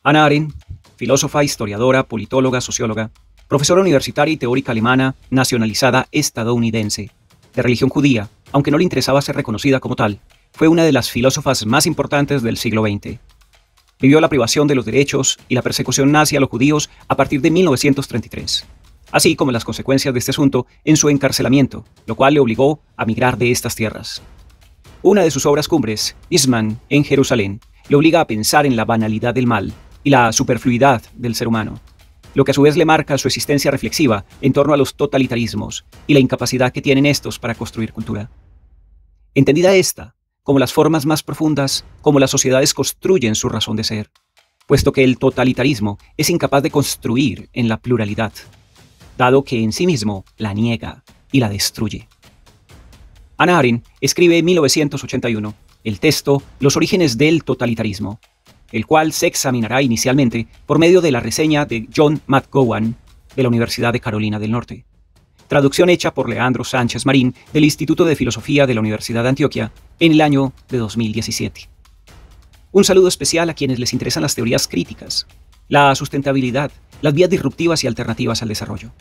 Hannah Arendt, filósofa, historiadora, politóloga, socióloga, profesora universitaria y teórica alemana nacionalizada estadounidense, de religión judía, aunque no le interesaba ser reconocida como tal, fue una de las filósofas más importantes del siglo XX. Vivió la privación de los derechos y la persecución nazi a los judíos a partir de 1933, así como las consecuencias de este asunto en su encarcelamiento, lo cual le obligó a migrar de estas tierras. Una de sus obras cumbres, Isman en Jerusalén, le obliga a pensar en la banalidad del mal y la superfluidad del ser humano, lo que a su vez le marca su existencia reflexiva en torno a los totalitarismos y la incapacidad que tienen estos para construir cultura. Entendida esta como las formas más profundas como las sociedades construyen su razón de ser, puesto que el totalitarismo es incapaz de construir en la pluralidad, dado que en sí mismo la niega y la destruye. Hannah Arendt escribe en 1981 el texto Los orígenes del totalitarismo, el cual se examinará inicialmente por medio de la reseña de John McGowan de la Universidad de Carolina del Norte, traducción hecha por Leandro Sánchez Marín del Instituto de Filosofía de la Universidad de Antioquia en el año de 2017. Un saludo especial a quienes les interesan las teorías críticas, la sustentabilidad, las vías disruptivas y alternativas al desarrollo.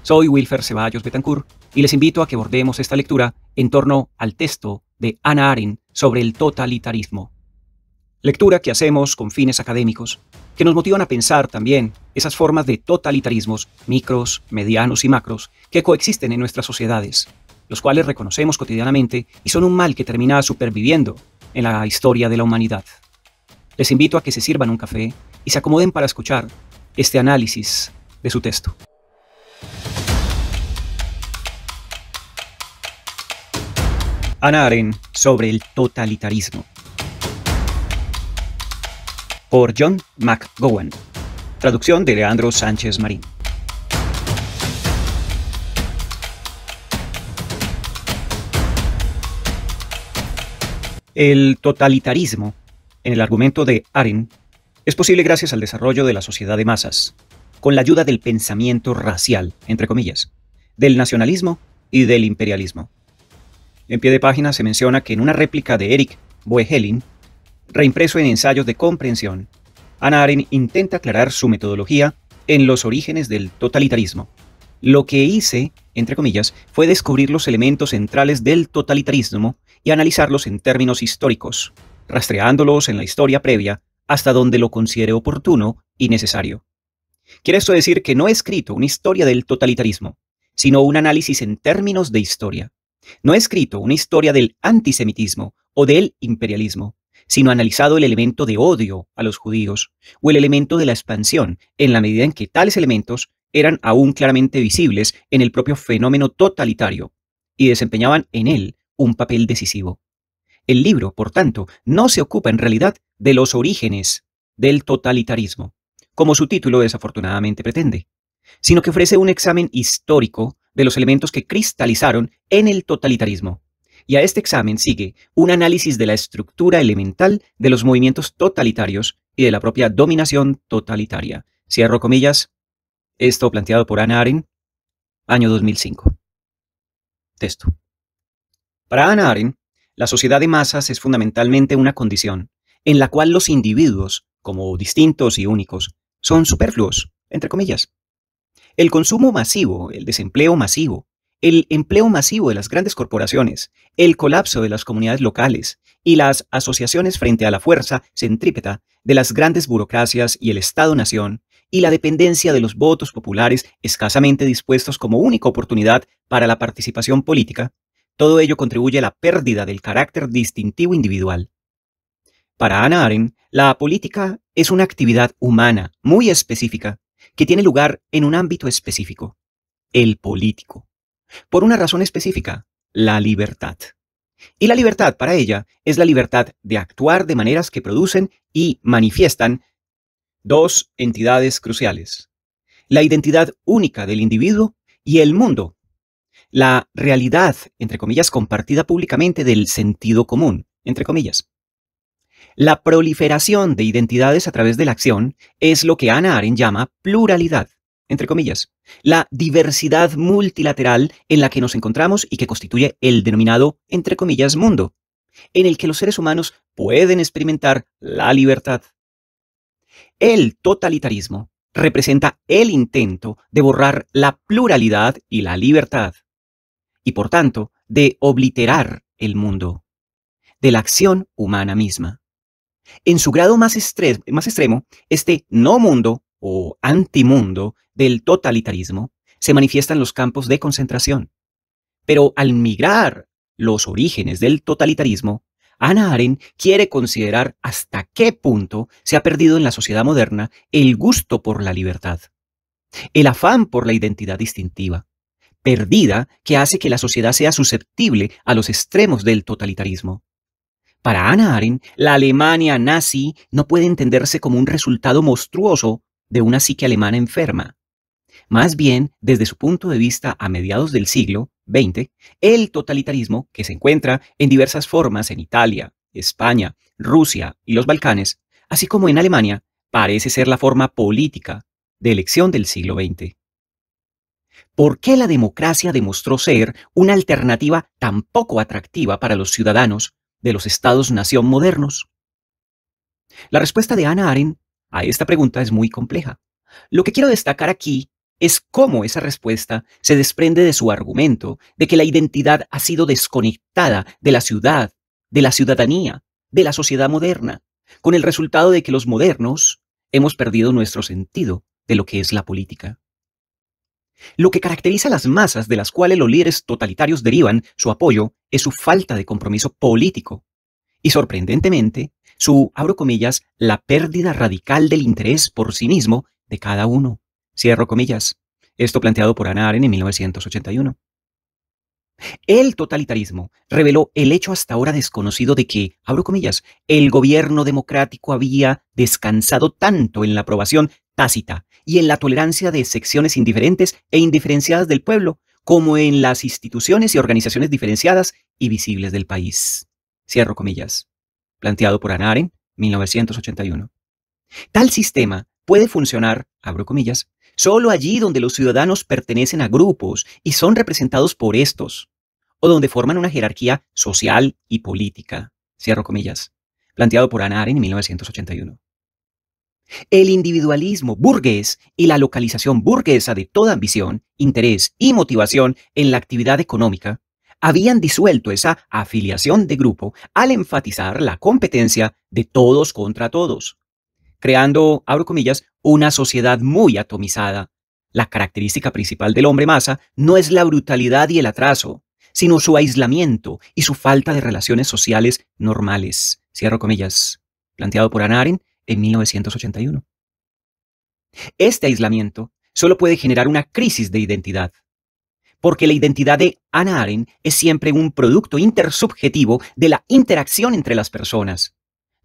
Soy Wilfer Ceballos Betancourt y les invito a que abordemos esta lectura en torno al texto de Hannah Arendt sobre el totalitarismo. Lectura que hacemos con fines académicos, que nos motivan a pensar también esas formas de totalitarismos micros, medianos y macros que coexisten en nuestras sociedades, los cuales reconocemos cotidianamente y son un mal que termina superviviendo en la historia de la humanidad. Les invito a que se sirvan un café y se acomoden para escuchar este análisis de su texto. Hannah Arendt sobre el totalitarismo, por John McGowan, traducción de Leandro Sánchez Marín. El totalitarismo, en el argumento de Arendt, es posible gracias al desarrollo de la sociedad de masas, con la ayuda del pensamiento racial, entre comillas, del nacionalismo y del imperialismo. En pie de página se menciona que en una réplica de Eric Voegelin, reimpreso en Ensayos de Comprensión, Hannah Arendt intenta aclarar su metodología en los orígenes del totalitarismo. Lo que hice, entre comillas, fue descubrir los elementos centrales del totalitarismo y analizarlos en términos históricos, rastreándolos en la historia previa hasta donde lo considere oportuno y necesario. Quiere esto decir que no he escrito una historia del totalitarismo, sino un análisis en términos de historia. No he escrito una historia del antisemitismo o del imperialismo, sino analizado el elemento de odio a los judíos o el elemento de la expansión, en la medida en que tales elementos eran aún claramente visibles en el propio fenómeno totalitario y desempeñaban en él un papel decisivo. El libro, por tanto, no se ocupa en realidad de los orígenes del totalitarismo, como su título desafortunadamente pretende, sino que ofrece un examen histórico de los elementos que cristalizaron en el totalitarismo. Y a este examen sigue un análisis de la estructura elemental de los movimientos totalitarios y de la propia dominación totalitaria. Cierro comillas. Esto planteado por Hannah Arendt, año 2005. Texto. Para Hannah Arendt, la sociedad de masas es fundamentalmente una condición en la cual los individuos, como distintos y únicos, son superfluos, entre comillas. El consumo masivo, el desempleo masivo, el empleo masivo de las grandes corporaciones, el colapso de las comunidades locales y las asociaciones frente a la fuerza centrípeta de las grandes burocracias y el Estado-nación, y la dependencia de los votos populares escasamente dispuestos como única oportunidad para la participación política, todo ello contribuye a la pérdida del carácter distintivo individual. Para Hannah Arendt, la política es una actividad humana muy específica que tiene lugar en un ámbito específico, el político, por una razón específica, la libertad. Y la libertad para ella es la libertad de actuar de maneras que producen y manifiestan dos entidades cruciales: la identidad única del individuo y el mundo, la realidad, entre comillas, compartida públicamente del sentido común, entre comillas. La proliferación de identidades a través de la acción es lo que Hannah Arendt llama pluralidad, entre comillas, la diversidad multilateral en la que nos encontramos y que constituye el denominado, entre comillas, mundo, en el que los seres humanos pueden experimentar la libertad. El totalitarismo representa el intento de borrar la pluralidad y la libertad, y por tanto, de obliterar el mundo, de la acción humana misma. En su grado más extremo, este no mundo o antimundo del totalitarismo se manifiesta en los campos de concentración. Pero al migrar los orígenes del totalitarismo, Hannah Arendt quiere considerar hasta qué punto se ha perdido en la sociedad moderna el gusto por la libertad, el afán por la identidad distintiva, perdida que hace que la sociedad sea susceptible a los extremos del totalitarismo. Para Hannah Arendt, la Alemania nazi no puede entenderse como un resultado monstruoso de una psique alemana enferma. Más bien, desde su punto de vista a mediados del siglo XX, el totalitarismo, que se encuentra en diversas formas en Italia, España, Rusia y los Balcanes, así como en Alemania, parece ser la forma política de elección del siglo XX. ¿Por qué la democracia demostró ser una alternativa tan poco atractiva para los ciudadanos de los estados-nación modernos? La respuesta de Hannah Arendt a esta pregunta es muy compleja. Lo que quiero destacar aquí es cómo esa respuesta se desprende de su argumento de que la identidad ha sido desconectada de la ciudad, de la ciudadanía, de la sociedad moderna, con el resultado de que los modernos hemos perdido nuestro sentido de lo que es la política. Lo que caracteriza a las masas de las cuales los líderes totalitarios derivan su apoyo es su falta de compromiso político y, sorprendentemente, su, abro comillas, la pérdida radical del interés por sí mismo de cada uno. Cierro comillas. Esto planteado por Hannah Arendt en 1981. El totalitarismo reveló el hecho hasta ahora desconocido de que, abro comillas, el gobierno democrático había descansado tanto en la aprobación tácita y en la tolerancia de secciones indiferentes e indiferenciadas del pueblo, como en las instituciones y organizaciones diferenciadas y visibles del país. Cierro comillas. Planteado por Hannah Arendt, 1981. Tal sistema puede funcionar, abro comillas, solo allí donde los ciudadanos pertenecen a grupos y son representados por estos, o donde forman una jerarquía social y política, cierro comillas, planteado por Hannah Arendt en 1981. El individualismo burgués y la localización burguesa de toda ambición, interés y motivación en la actividad económica habían disuelto esa afiliación de grupo al enfatizar la competencia de todos contra todos, creando, abro comillas, una sociedad muy atomizada. La característica principal del hombre masa no es la brutalidad y el atraso, sino su aislamiento y su falta de relaciones sociales normales. Cierro comillas. Planteado por Hannah Arendt en 1981. Este aislamiento solo puede generar una crisis de identidad, porque la identidad de Hannah Arendt es siempre un producto intersubjetivo de la interacción entre las personas,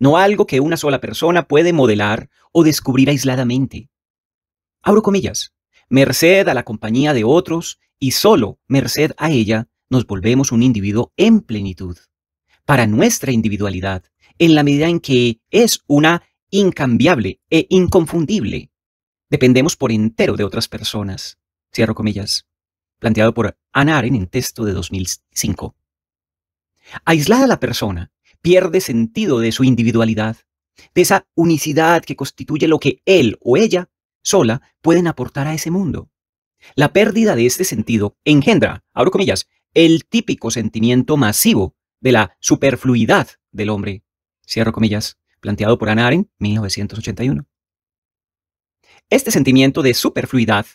no algo que una sola persona puede modelar o descubrir aisladamente. Abro comillas, merced a la compañía de otros y solo merced a ella nos volvemos un individuo en plenitud. Para nuestra individualidad, en la medida en que es una incambiable e inconfundible, dependemos por entero de otras personas. Cierro comillas. Planteado por Hannah Arendt en texto de 2005. Aislada la persona, pierde sentido de su individualidad, de esa unicidad que constituye lo que él o ella sola pueden aportar a ese mundo. La pérdida de este sentido engendra, abro comillas, el típico sentimiento masivo de la superfluidad del hombre. Cierro comillas, planteado por Hannah Arendt, 1981. Este sentimiento de superfluidad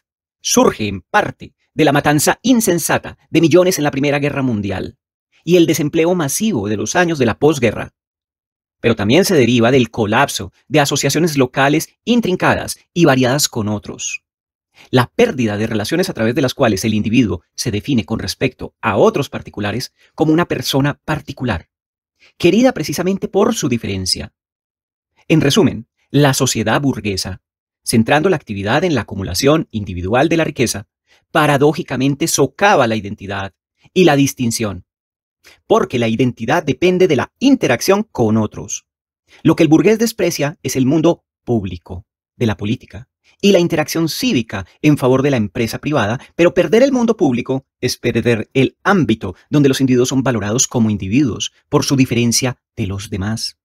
surge en parte de la matanza insensata de millones en la Primera Guerra Mundial y el desempleo masivo de los años de la posguerra. Pero también se deriva del colapso de asociaciones locales intrincadas y variadas con otros. La pérdida de relaciones a través de las cuales el individuo se define con respecto a otros particulares como una persona particular, querida precisamente por su diferencia. En resumen, la sociedad burguesa, centrando la actividad en la acumulación individual de la riqueza, paradójicamente socava la identidad y la distinción, porque la identidad depende de la interacción con otros. Lo que el burgués desprecia es el mundo público de la política y la interacción cívica en favor de la empresa privada, pero perder el mundo público es perder el ámbito donde los individuos son valorados como individuos por su diferencia de los demás.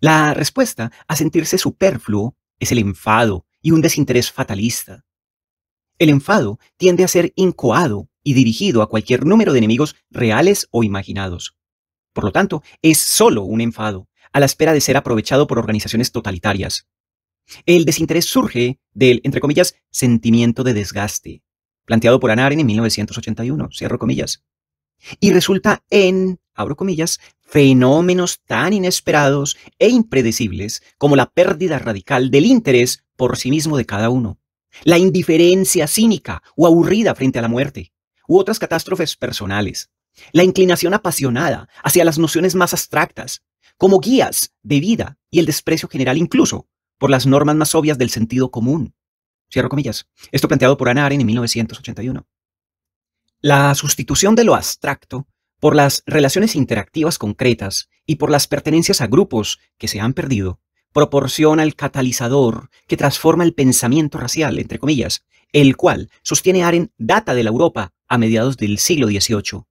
La respuesta a sentirse superfluo es el enfado y un desinterés fatalista. El enfado tiende a ser incoado y dirigido a cualquier número de enemigos reales o imaginados. Por lo tanto, es solo un enfado, a la espera de ser aprovechado por organizaciones totalitarias. El desinterés surge del, entre comillas, sentimiento de desgaste, planteado por Hannah Arendt en 1981, cierro comillas, y resulta en, abro comillas, fenómenos tan inesperados e impredecibles como la pérdida radical del interés por sí mismo de cada uno, la indiferencia cínica o aburrida frente a la muerte, u otras catástrofes personales, la inclinación apasionada hacia las nociones más abstractas, como guías de vida y el desprecio general incluso por las normas más obvias del sentido común. Cierro comillas. Esto planteado por Hannah Arendt en 1981. La sustitución de lo abstracto por las relaciones interactivas concretas y por las pertenencias a grupos que se han perdido proporciona el catalizador que transforma el pensamiento racial, entre comillas, el cual, sostiene Arendt, data de la Europa a mediados del siglo XVIII,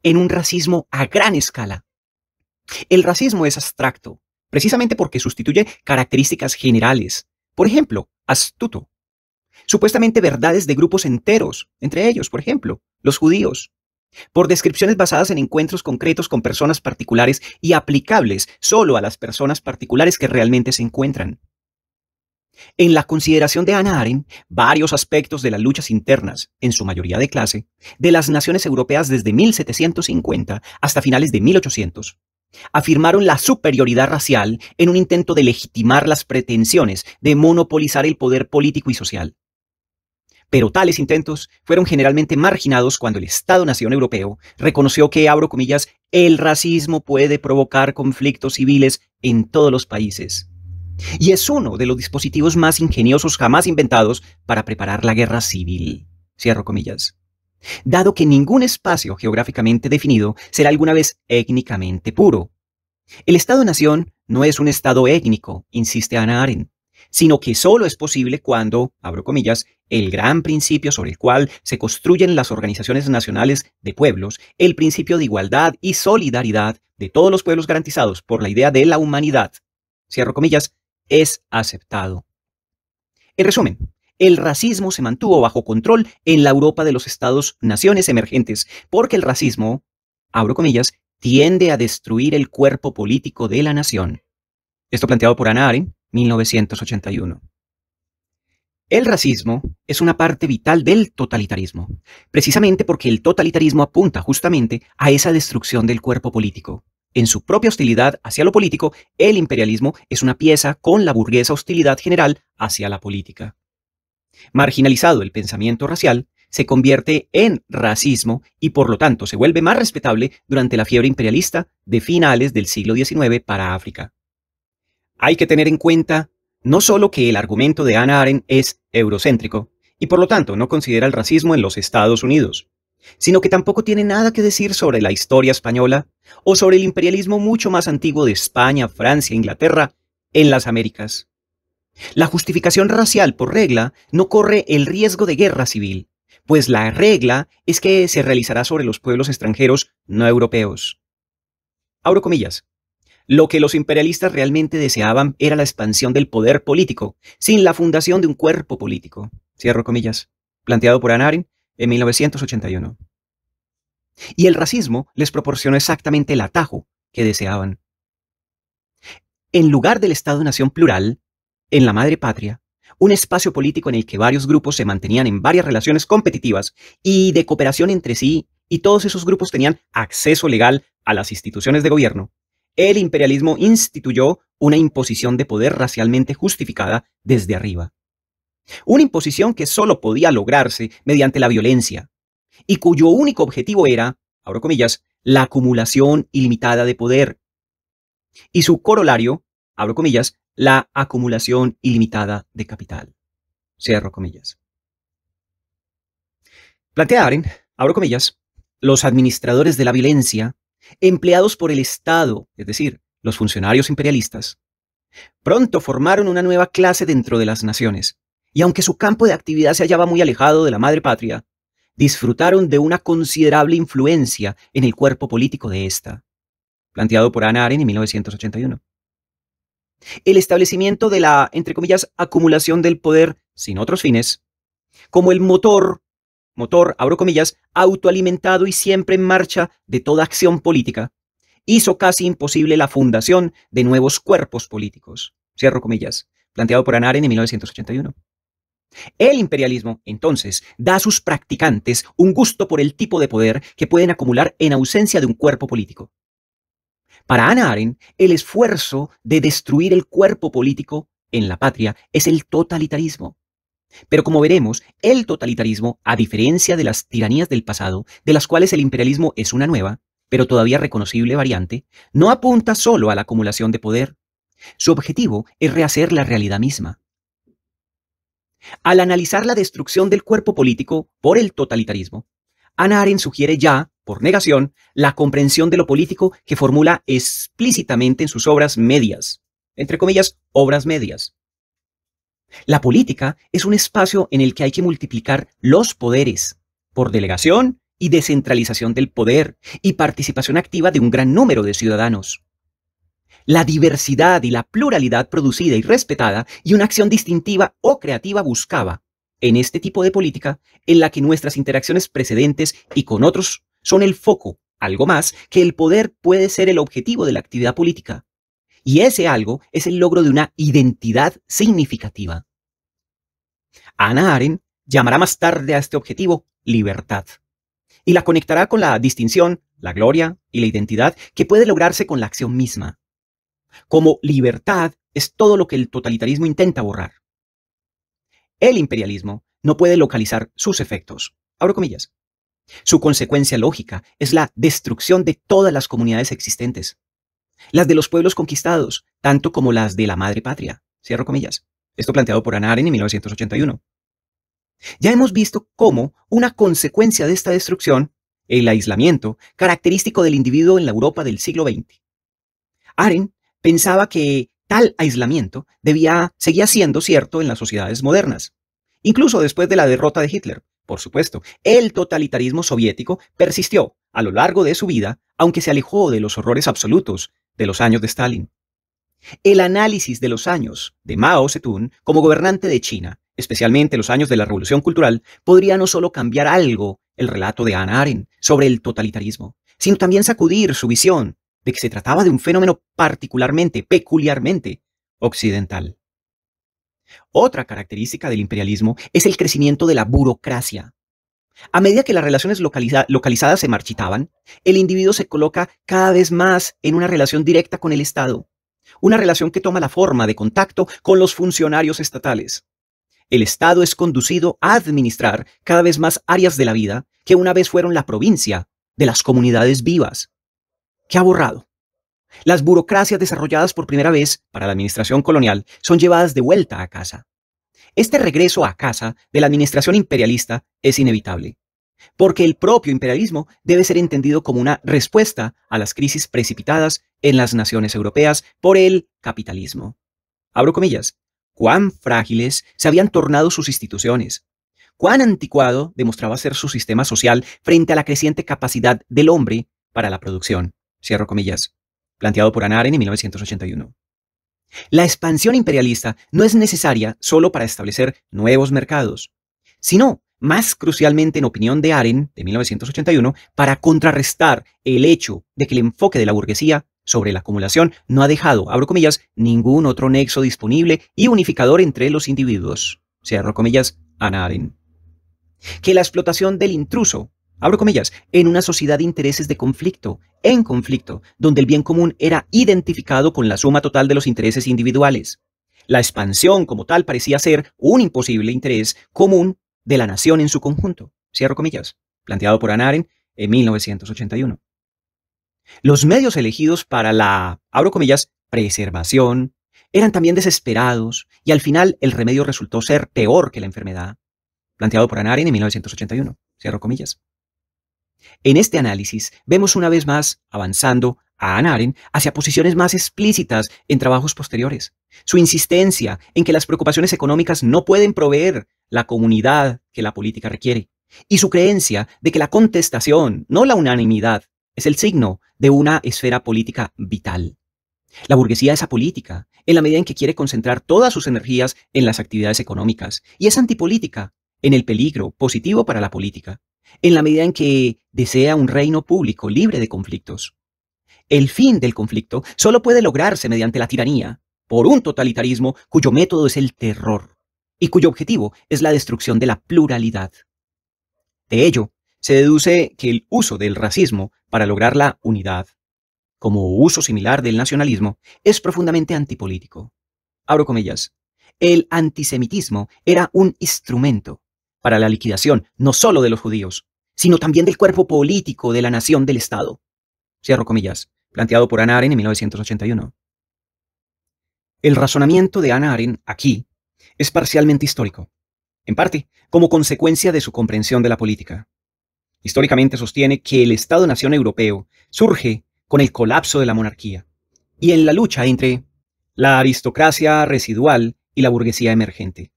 en un racismo a gran escala. El racismo es abstracto, precisamente porque sustituye características generales, por ejemplo, astuto, supuestamente verdades de grupos enteros, entre ellos, por ejemplo, los judíos, por descripciones basadas en encuentros concretos con personas particulares y aplicables solo a las personas particulares que realmente se encuentran. En la consideración de Hannah Arendt, varios aspectos de las luchas internas, en su mayoría de clase, de las naciones europeas desde 1750 hasta finales de 1800, afirmaron la superioridad racial en un intento de legitimar las pretensiones de monopolizar el poder político y social. Pero tales intentos fueron generalmente marginados cuando el Estado-nación europeo reconoció que, abro comillas, el racismo puede provocar conflictos civiles en todos los países. Y es uno de los dispositivos más ingeniosos jamás inventados para preparar la guerra civil. Cierro comillas. Dado que ningún espacio geográficamente definido será alguna vez étnicamente puro. El Estado-nación no es un Estado étnico, insiste Hannah Arendt, sino que solo es posible cuando, abro comillas, el gran principio sobre el cual se construyen las organizaciones nacionales de pueblos, el principio de igualdad y solidaridad de todos los pueblos garantizados por la idea de la humanidad, cierro comillas, es aceptado. En resumen, el racismo se mantuvo bajo control en la Europa de los Estados-naciones emergentes, porque el racismo, abro comillas, tiende a destruir el cuerpo político de la nación. Esto planteado por Hannah Arendt, 1981. El racismo es una parte vital del totalitarismo, precisamente porque el totalitarismo apunta justamente a esa destrucción del cuerpo político. En su propia hostilidad hacia lo político, el imperialismo es una pieza con la burguesa hostilidad general hacia la política. Marginalizado el pensamiento racial, se convierte en racismo y por lo tanto se vuelve más respetable durante la fiebre imperialista de finales del siglo XIX para África. Hay que tener en cuenta no solo que el argumento de Hannah Arendt es eurocéntrico y por lo tanto no considera el racismo en los Estados Unidos, sino que tampoco tiene nada que decir sobre la historia española o sobre el imperialismo mucho más antiguo de España, Francia e Inglaterra en las Américas. La justificación racial por regla no corre el riesgo de guerra civil, pues la regla es que se realizará sobre los pueblos extranjeros no europeos. Abro comillas. Lo que los imperialistas realmente deseaban era la expansión del poder político, sin la fundación de un cuerpo político. Cierro comillas. Planteado por Hannah Arendt en 1981. Y el racismo les proporcionó exactamente el atajo que deseaban. En lugar del Estado-nación plural, en la madre patria, un espacio político en el que varios grupos se mantenían en varias relaciones competitivas y de cooperación entre sí, y todos esos grupos tenían acceso legal a las instituciones de gobierno, el imperialismo instituyó una imposición de poder racialmente justificada desde arriba. Una imposición que solo podía lograrse mediante la violencia y cuyo único objetivo era, abro comillas, la acumulación ilimitada de poder. Y su corolario, abro comillas, la acumulación ilimitada de capital. Cierro comillas. Plantea Arendt, abro comillas, los administradores de la violencia, empleados por el Estado, es decir, los funcionarios imperialistas, pronto formaron una nueva clase dentro de las naciones, y aunque su campo de actividad se hallaba muy alejado de la madre patria, disfrutaron de una considerable influencia en el cuerpo político de esta, planteado por Hannah Arendt en 1981. El establecimiento de la, entre comillas, acumulación del poder sin otros fines, como el motor, abro comillas, autoalimentado y siempre en marcha de toda acción política, hizo casi imposible la fundación de nuevos cuerpos políticos, cierro comillas, planteado por Hannah Arendt en 1981. El imperialismo, entonces, da a sus practicantes un gusto por el tipo de poder que pueden acumular en ausencia de un cuerpo político. Para Hannah Arendt, el esfuerzo de destruir el cuerpo político en la patria es el totalitarismo. Pero como veremos, el totalitarismo, a diferencia de las tiranías del pasado, de las cuales el imperialismo es una nueva, pero todavía reconocible variante, no apunta solo a la acumulación de poder. Su objetivo es rehacer la realidad misma. Al analizar la destrucción del cuerpo político por el totalitarismo, Hannah Arendt sugiere ya, por negación, la comprensión de lo político que formula explícitamente en sus obras medias, entre comillas, obras medias. La política es un espacio en el que hay que multiplicar los poderes por delegación y descentralización del poder y participación activa de un gran número de ciudadanos. La diversidad y la pluralidad producida y respetada y una acción distintiva o creativa buscaba, en este tipo de política, en la que nuestras interacciones precedentes y con otros son el foco, algo más que el poder puede ser el objetivo de la actividad política. Y ese algo es el logro de una identidad significativa. Hannah Arendt llamará más tarde a este objetivo libertad y la conectará con la distinción, la gloria y la identidad que puede lograrse con la acción misma. Como libertad es todo lo que el totalitarismo intenta borrar. El imperialismo no puede localizar sus efectos. Abro comillas. Su consecuencia lógica es la destrucción de todas las comunidades existentes, las de los pueblos conquistados, tanto como las de la madre patria. Cierro comillas. Esto planteado por Hannah Arendt en 1981. Ya hemos visto cómo una consecuencia de esta destrucción, el aislamiento, característico del individuo en la Europa del siglo XX. Arendt pensaba que tal aislamiento seguía siendo cierto en las sociedades modernas, incluso después de la derrota de Hitler. Por supuesto, el totalitarismo soviético persistió a lo largo de su vida, aunque se alejó de los horrores absolutos de los años de Stalin. El análisis de los años de Mao Zedong como gobernante de China, especialmente los años de la Revolución Cultural, podría no solo cambiar algo el relato de Hannah Arendt sobre el totalitarismo, sino también sacudir su visión de que se trataba de un fenómeno peculiarmente occidental. Otra característica del imperialismo es el crecimiento de la burocracia. A medida que las relaciones localizadas se marchitaban, el individuo se coloca cada vez más en una relación directa con el Estado, una relación que toma la forma de contacto con los funcionarios estatales. El Estado es conducido a administrar cada vez más áreas de la vida que una vez fueron la provincia de las comunidades vivas. ¿Qué ha borrado? Las burocracias desarrolladas por primera vez para la administración colonial son llevadas de vuelta a casa. Este regreso a casa de la administración imperialista es inevitable, porque el propio imperialismo debe ser entendido como una respuesta a las crisis precipitadas en las naciones europeas por el capitalismo. Abro comillas. Cuán frágiles se habían tornado sus instituciones, cuán anticuado demostraba ser su sistema social frente a la creciente capacidad del hombre para la producción. Cierro comillas. Planteado por Hannah Arendt en 1981. La expansión imperialista no es necesaria solo para establecer nuevos mercados, sino, más crucialmente en opinión de Arendt, de 1981, para contrarrestar el hecho de que el enfoque de la burguesía sobre la acumulación no ha dejado, abro comillas, ningún otro nexo disponible y unificador entre los individuos. Cierro comillas, Hannah Arendt. Que la explotación del intruso, abro comillas, en una sociedad de intereses en conflicto, donde el bien común era identificado con la suma total de los intereses individuales. La expansión como tal parecía ser un imposible interés común de la nación en su conjunto. Cierro comillas. Planteado por Hannah Arendt en 1981. Los medios elegidos para la, abro comillas, preservación, eran también desesperados y al final el remedio resultó ser peor que la enfermedad. Planteado por Hannah Arendt en 1981. Cierro comillas. En este análisis vemos una vez más avanzando a Hannah Arendt hacia posiciones más explícitas en trabajos posteriores. Su insistencia en que las preocupaciones económicas no pueden proveer la comunidad que la política requiere, y su creencia de que la contestación, no la unanimidad, es el signo de una esfera política vital. La burguesía es apolítica, en la medida en que quiere concentrar todas sus energías en las actividades económicas, y es antipolítica, en el peligro positivo para la política, en la medida en que desea un reino público libre de conflictos. El fin del conflicto solo puede lograrse mediante la tiranía, por un totalitarismo cuyo método es el terror, y cuyo objetivo es la destrucción de la pluralidad. De ello, se deduce que el uso del racismo para lograr la unidad, como uso similar del nacionalismo, es profundamente antipolítico. Abro comillas. El antisemitismo era un instrumento para la liquidación no solo de los judíos, sino también del cuerpo político de la nación del Estado. Cierro comillas, planteado por Hannah Arendt en 1981. El razonamiento de Hannah Arendt aquí es parcialmente histórico, en parte como consecuencia de su comprensión de la política. Históricamente sostiene que el Estado-nación europeo surge con el colapso de la monarquía y en la lucha entre la aristocracia residual y la burguesía emergente.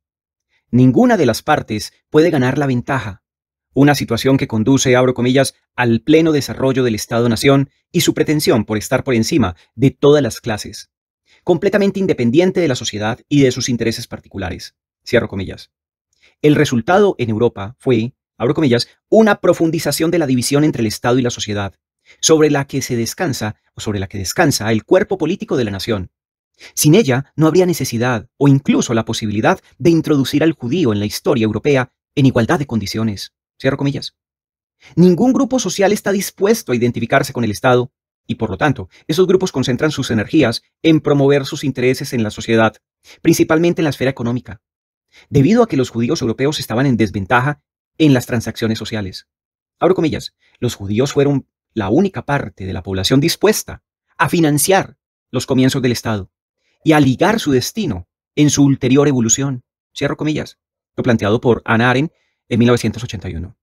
Ninguna de las partes puede ganar la ventaja, una situación que conduce, abro comillas, al pleno desarrollo del Estado-nación y su pretensión por estar por encima de todas las clases, completamente independiente de la sociedad y de sus intereses particulares. Cierro comillas. El resultado en Europa fue, abro comillas, una profundización de la división entre el Estado y la sociedad, sobre la que descansa el cuerpo político de la nación. Sin ella no habría necesidad o incluso la posibilidad de introducir al judío en la historia europea en igualdad de condiciones. Cierro comillas. Ningún grupo social está dispuesto a identificarse con el Estado y, por lo tanto, esos grupos concentran sus energías en promover sus intereses en la sociedad, principalmente en la esfera económica, debido a que los judíos europeos estaban en desventaja en las transacciones sociales. Abro comillas, los judíos fueron la única parte de la población dispuesta a financiar los comienzos del Estado y a ligar su destino en su ulterior evolución. Cierro comillas. Lo planteado por Hannah Arendt en 1981.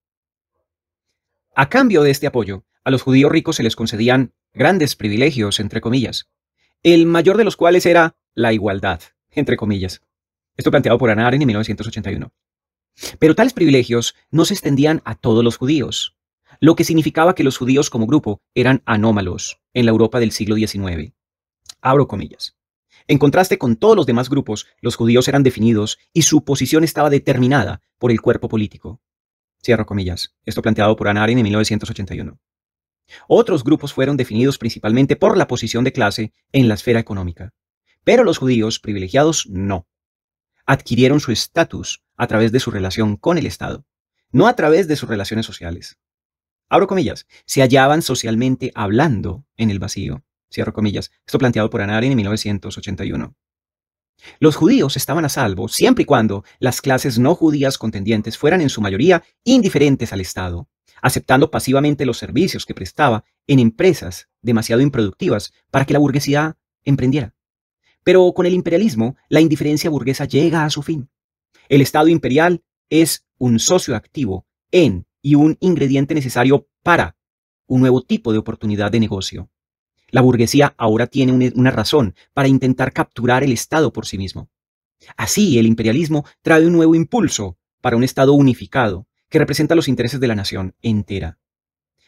A cambio de este apoyo, a los judíos ricos se les concedían grandes privilegios, entre comillas, el mayor de los cuales era la igualdad, entre comillas. Esto planteado por Hannah Arendt en 1981. Pero tales privilegios no se extendían a todos los judíos, lo que significaba que los judíos como grupo eran anómalos en la Europa del siglo XIX. Abro comillas. En contraste con todos los demás grupos, los judíos eran definidos y su posición estaba determinada por el cuerpo político. Cierro comillas. Esto planteado por Hannah Arendt en 1981. Otros grupos fueron definidos principalmente por la posición de clase en la esfera económica, pero los judíos privilegiados no. Adquirieron su estatus a través de su relación con el Estado, no a través de sus relaciones sociales. Abro comillas, se hallaban socialmente hablando en el vacío. Cierro comillas. Esto planteado por Hannah Arendt en 1981. Los judíos estaban a salvo siempre y cuando las clases no judías contendientes fueran en su mayoría indiferentes al Estado, aceptando pasivamente los servicios que prestaba en empresas demasiado improductivas para que la burguesía emprendiera. Pero con el imperialismo, la indiferencia burguesa llega a su fin. El Estado imperial es un socio activo en y un ingrediente necesario para un nuevo tipo de oportunidad de negocio. La burguesía ahora tiene una razón para intentar capturar el Estado por sí mismo. Así, el imperialismo trae un nuevo impulso para un Estado unificado que representa los intereses de la nación entera.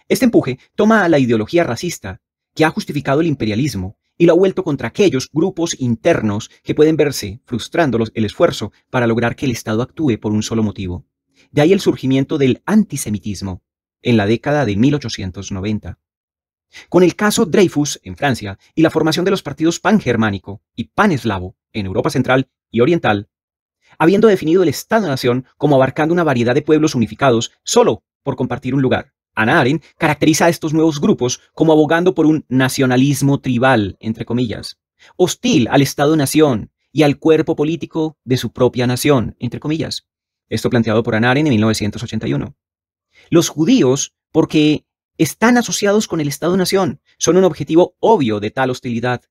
Este empuje toma a la ideología racista que ha justificado el imperialismo y lo ha vuelto contra aquellos grupos internos que pueden verse frustrando el esfuerzo para lograr que el Estado actúe por un solo motivo. De ahí el surgimiento del antisemitismo en la década de 1890. Con el caso Dreyfus en Francia y la formación de los partidos pangermánico y paneslavo en Europa Central y Oriental, habiendo definido el Estado-nación como abarcando una variedad de pueblos unificados solo por compartir un lugar. Hannah Arendt caracteriza a estos nuevos grupos como abogando por un nacionalismo tribal, entre comillas, hostil al Estado-nación y al cuerpo político de su propia nación, entre comillas. Esto planteado por Hannah Arendt en 1981. Los judíos, porque están asociados con el Estado-nación, son un objetivo obvio de tal hostilidad.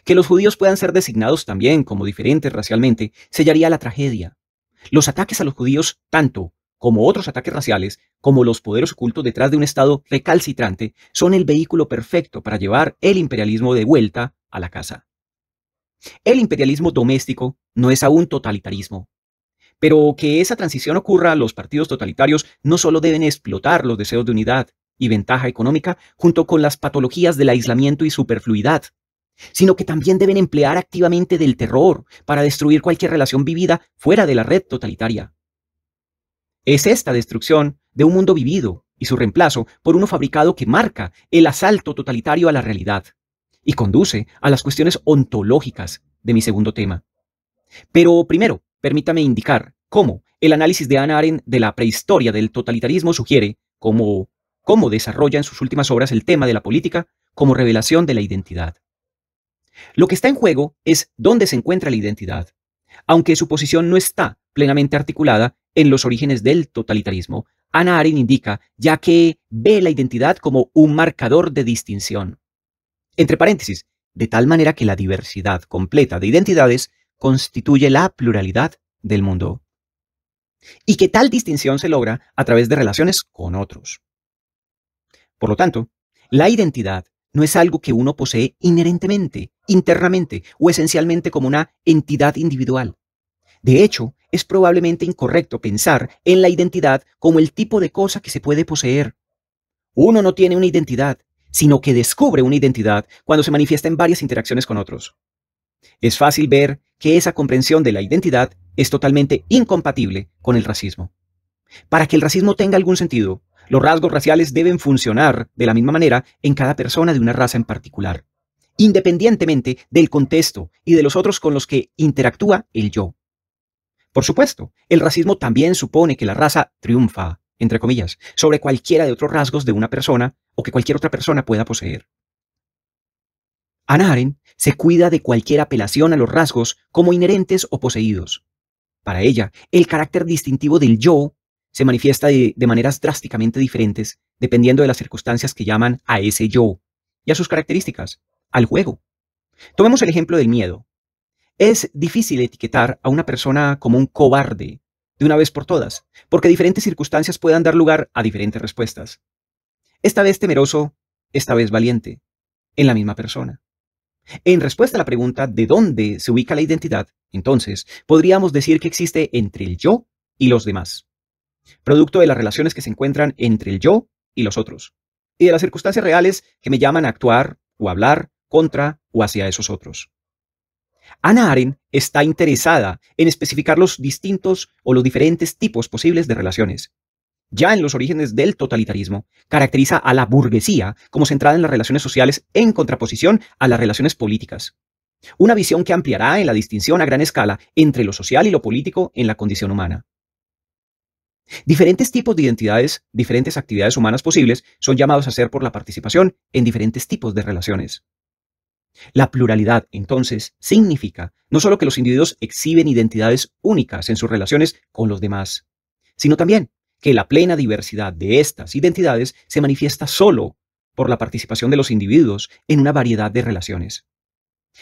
Que los judíos puedan ser designados también como diferentes racialmente sellaría la tragedia. Los ataques a los judíos, tanto como otros ataques raciales, como los poderes ocultos detrás de un Estado recalcitrante, son el vehículo perfecto para llevar el imperialismo de vuelta a la casa. El imperialismo doméstico no es aún totalitarismo. Pero que esa transición ocurra, los partidos totalitarios no solo deben explotar los deseos de unidad y ventaja económica junto con las patologías del aislamiento y superfluidad, sino que también deben emplear activamente del terror para destruir cualquier relación vivida fuera de la red totalitaria. Es esta destrucción de un mundo vivido y su reemplazo por uno fabricado que marca el asalto totalitario a la realidad y conduce a las cuestiones ontológicas de mi segundo tema. Pero primero, permítame indicar cómo el análisis de Hannah Arendt de la prehistoria del totalitarismo sugiere cómo desarrolla en sus últimas obras el tema de la política como revelación de la identidad. Lo que está en juego es dónde se encuentra la identidad, aunque su posición no está plenamente articulada en los orígenes del totalitarismo. Hannah Arendt indica ya que ve la identidad como un marcador de distinción. Entre paréntesis, de tal manera que la diversidad completa de identidades constituye la pluralidad del mundo. Y que tal distinción se logra a través de relaciones con otros. Por lo tanto, la identidad no es algo que uno posee inherentemente, internamente o esencialmente como una entidad individual. De hecho, es probablemente incorrecto pensar en la identidad como el tipo de cosa que se puede poseer. Uno no tiene una identidad, sino que descubre una identidad cuando se manifiesta en varias interacciones con otros. Es fácil ver que esa comprensión de la identidad es totalmente incompatible con el racismo. Para que el racismo tenga algún sentido, los rasgos raciales deben funcionar de la misma manera en cada persona de una raza en particular, independientemente del contexto y de los otros con los que interactúa el yo. Por supuesto, el racismo también supone que la raza triunfa, entre comillas, sobre cualquiera de otros rasgos de una persona o que cualquier otra persona pueda poseer. Hannah Arendt se cuida de cualquier apelación a los rasgos como inherentes o poseídos. Para ella, el carácter distintivo del yo se manifiesta de maneras drásticamente diferentes dependiendo de las circunstancias que llaman a ese yo y a sus características, al juego. Tomemos el ejemplo del miedo. Es difícil etiquetar a una persona como un cobarde de una vez por todas, porque diferentes circunstancias puedan dar lugar a diferentes respuestas. Esta vez temeroso, esta vez valiente, en la misma persona. En respuesta a la pregunta de dónde se ubica la identidad, entonces, podríamos decir que existe entre el yo y los demás, producto de las relaciones que se encuentran entre el yo y los otros, y de las circunstancias reales que me llaman a actuar o hablar contra o hacia esos otros. Hannah Arendt está interesada en especificar los distintos o los diferentes tipos posibles de relaciones. Ya en los orígenes del totalitarismo, caracteriza a la burguesía como centrada en las relaciones sociales en contraposición a las relaciones políticas. Una visión que ampliará en la distinción a gran escala entre lo social y lo político en la condición humana. Diferentes tipos de identidades, diferentes actividades humanas posibles son llamados a ser por la participación en diferentes tipos de relaciones. La pluralidad, entonces, significa no solo que los individuos exhiben identidades únicas en sus relaciones con los demás, sino también que la plena diversidad de estas identidades se manifiesta solo por la participación de los individuos en una variedad de relaciones.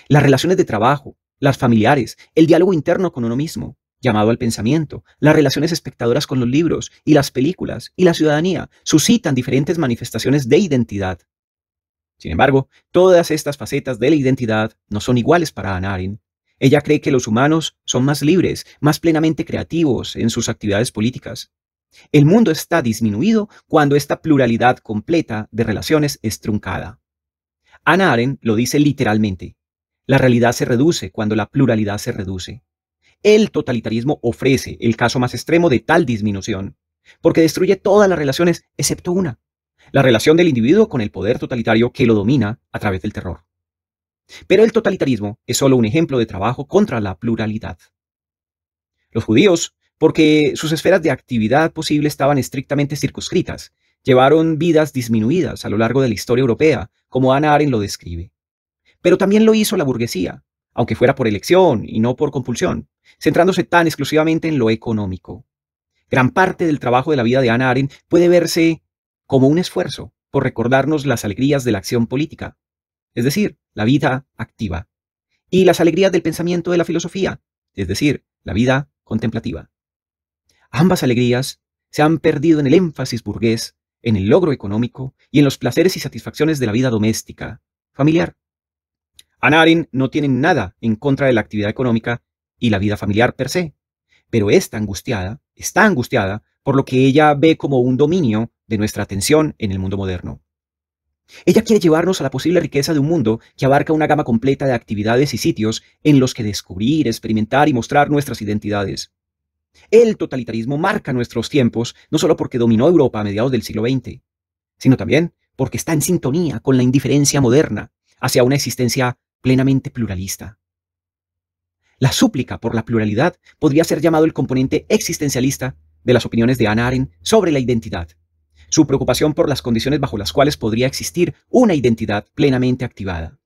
Las relaciones de trabajo, las familiares, el diálogo interno con uno mismo, llamado al pensamiento, las relaciones espectadoras con los libros y las películas y la ciudadanía suscitan diferentes manifestaciones de identidad. Sin embargo, todas estas facetas de la identidad no son iguales para Hannah Arendt. Ella cree que los humanos son más libres, más plenamente creativos en sus actividades políticas. El mundo está disminuido cuando esta pluralidad completa de relaciones es truncada. Hannah Arendt lo dice literalmente. La realidad se reduce cuando la pluralidad se reduce. El totalitarismo ofrece el caso más extremo de tal disminución, porque destruye todas las relaciones excepto una, la relación del individuo con el poder totalitario que lo domina a través del terror. Pero el totalitarismo es solo un ejemplo de trabajo contra la pluralidad. Los judíos, porque sus esferas de actividad posible estaban estrictamente circunscritas, llevaron vidas disminuidas a lo largo de la historia europea, como Hannah Arendt lo describe. Pero también lo hizo la burguesía, aunque fuera por elección y no por compulsión, centrándose tan exclusivamente en lo económico. Gran parte del trabajo de la vida de Hannah Arendt puede verse como un esfuerzo por recordarnos las alegrías de la acción política, es decir, la vida activa, y las alegrías del pensamiento de la filosofía, es decir, la vida contemplativa. Ambas alegrías se han perdido en el énfasis burgués, en el logro económico y en los placeres y satisfacciones de la vida doméstica, familiar. Hannah Arendt no tiene nada en contra de la actividad económica y la vida familiar per se, pero está angustiada por lo que ella ve como un dominio de nuestra atención en el mundo moderno. Ella quiere llevarnos a la posible riqueza de un mundo que abarca una gama completa de actividades y sitios en los que descubrir, experimentar y mostrar nuestras identidades. El totalitarismo marca nuestros tiempos no solo porque dominó Europa a mediados del siglo XX, sino también porque está en sintonía con la indiferencia moderna hacia una existencia plenamente pluralista. La súplica por la pluralidad podría ser llamado el componente existencialista de las opiniones de Hannah Arendt sobre la identidad. Su preocupación por las condiciones bajo las cuales podría existir una identidad plenamente activada.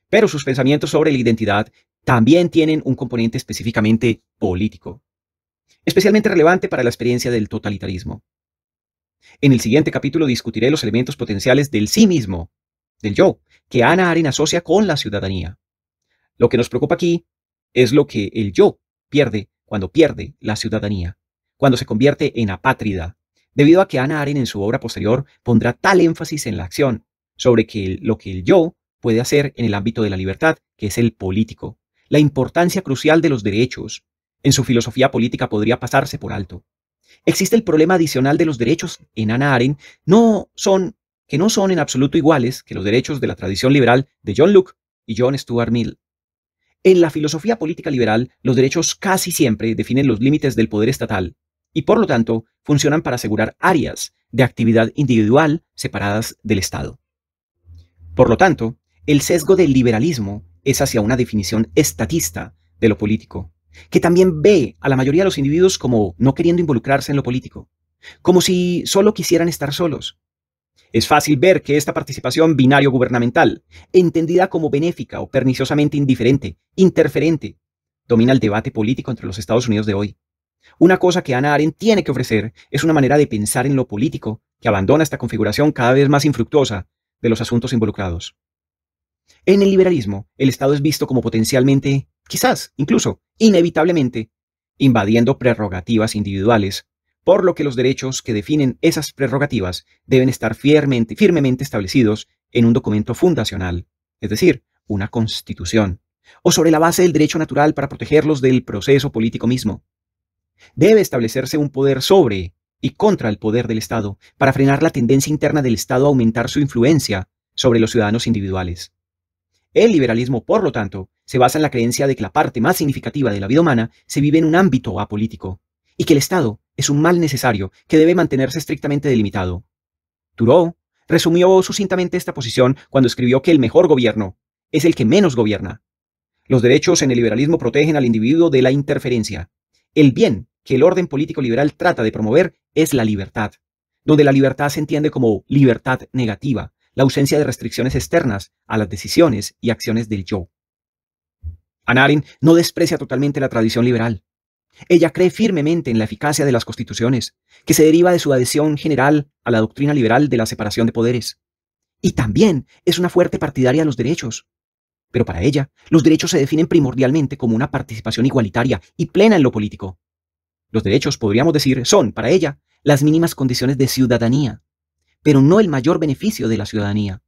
Pero sus pensamientos sobre la identidad también tienen un componente específicamente político, especialmente relevante para la experiencia del totalitarismo. En el siguiente capítulo discutiré los elementos potenciales del sí mismo, del yo, que Hannah Arendt asocia con la ciudadanía. Lo que nos preocupa aquí es lo que el yo pierde cuando pierde la ciudadanía, cuando se convierte en apátrida, debido a que Hannah Arendt en su obra posterior pondrá tal énfasis en la acción sobre lo que el yo puede hacer en el ámbito de la libertad, que es el político. La importancia crucial de los derechos en su filosofía política podría pasarse por alto. Existe el problema adicional de los derechos en Hannah Arendt, que no son en absoluto iguales que los derechos de la tradición liberal de John Locke y John Stuart Mill. En la filosofía política liberal, los derechos casi siempre definen los límites del poder estatal y, por lo tanto, funcionan para asegurar áreas de actividad individual separadas del Estado. Por lo tanto, el sesgo del liberalismo es hacia una definición estatista de lo político, que también ve a la mayoría de los individuos como no queriendo involucrarse en lo político, como si solo quisieran estar solos. Es fácil ver que esta participación binario gubernamental, entendida como benéfica o perniciosamente indiferente, interferente, domina el debate político entre los Estados Unidos de hoy. Una cosa que Hannah Arendt tiene que ofrecer es una manera de pensar en lo político que abandona esta configuración cada vez más infructuosa de los asuntos involucrados. En el liberalismo, el Estado es visto como potencialmente, quizás, incluso, inevitablemente, invadiendo prerrogativas individuales, por lo que los derechos que definen esas prerrogativas deben estar firmemente establecidos en un documento fundacional, es decir, una constitución, o sobre la base del derecho natural para protegerlos del proceso político mismo. Debe establecerse un poder sobre y contra el poder del Estado para frenar la tendencia interna del Estado a aumentar su influencia sobre los ciudadanos individuales. El liberalismo, por lo tanto, se basa en la creencia de que la parte más significativa de la vida humana se vive en un ámbito apolítico, y que el Estado es un mal necesario que debe mantenerse estrictamente delimitado. Thoreau resumió sucintamente esta posición cuando escribió que el mejor gobierno es el que menos gobierna. Los derechos en el liberalismo protegen al individuo de la interferencia. El bien que el orden político liberal trata de promover es la libertad, donde la libertad se entiende como libertad negativa, la ausencia de restricciones externas a las decisiones y acciones del yo. Hannah Arendt no desprecia totalmente la tradición liberal. Ella cree firmemente en la eficacia de las constituciones, que se deriva de su adhesión general a la doctrina liberal de la separación de poderes. Y también es una fuerte partidaria de los derechos. Pero para ella, los derechos se definen primordialmente como una participación igualitaria y plena en lo político. Los derechos, podríamos decir, son, para ella, las mínimas condiciones de ciudadanía, pero no el mayor beneficio de la ciudadanía.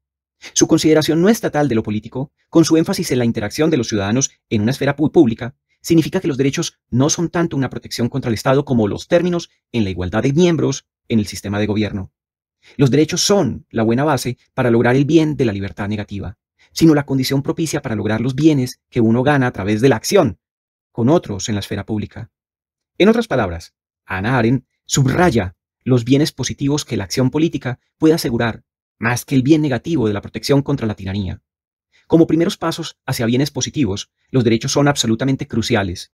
Su consideración no estatal de lo político, con su énfasis en la interacción de los ciudadanos en una esfera pública, significa que los derechos no son tanto una protección contra el Estado como los términos en la igualdad de miembros en el sistema de gobierno. Los derechos son la buena base para lograr el bien de la libertad negativa, sino la condición propicia para lograr los bienes que uno gana a través de la acción con otros en la esfera pública. En otras palabras, Hannah Arendt subraya los bienes positivos que la acción política puede asegurar, más que el bien negativo de la protección contra la tiranía. Como primeros pasos hacia bienes positivos, los derechos son absolutamente cruciales,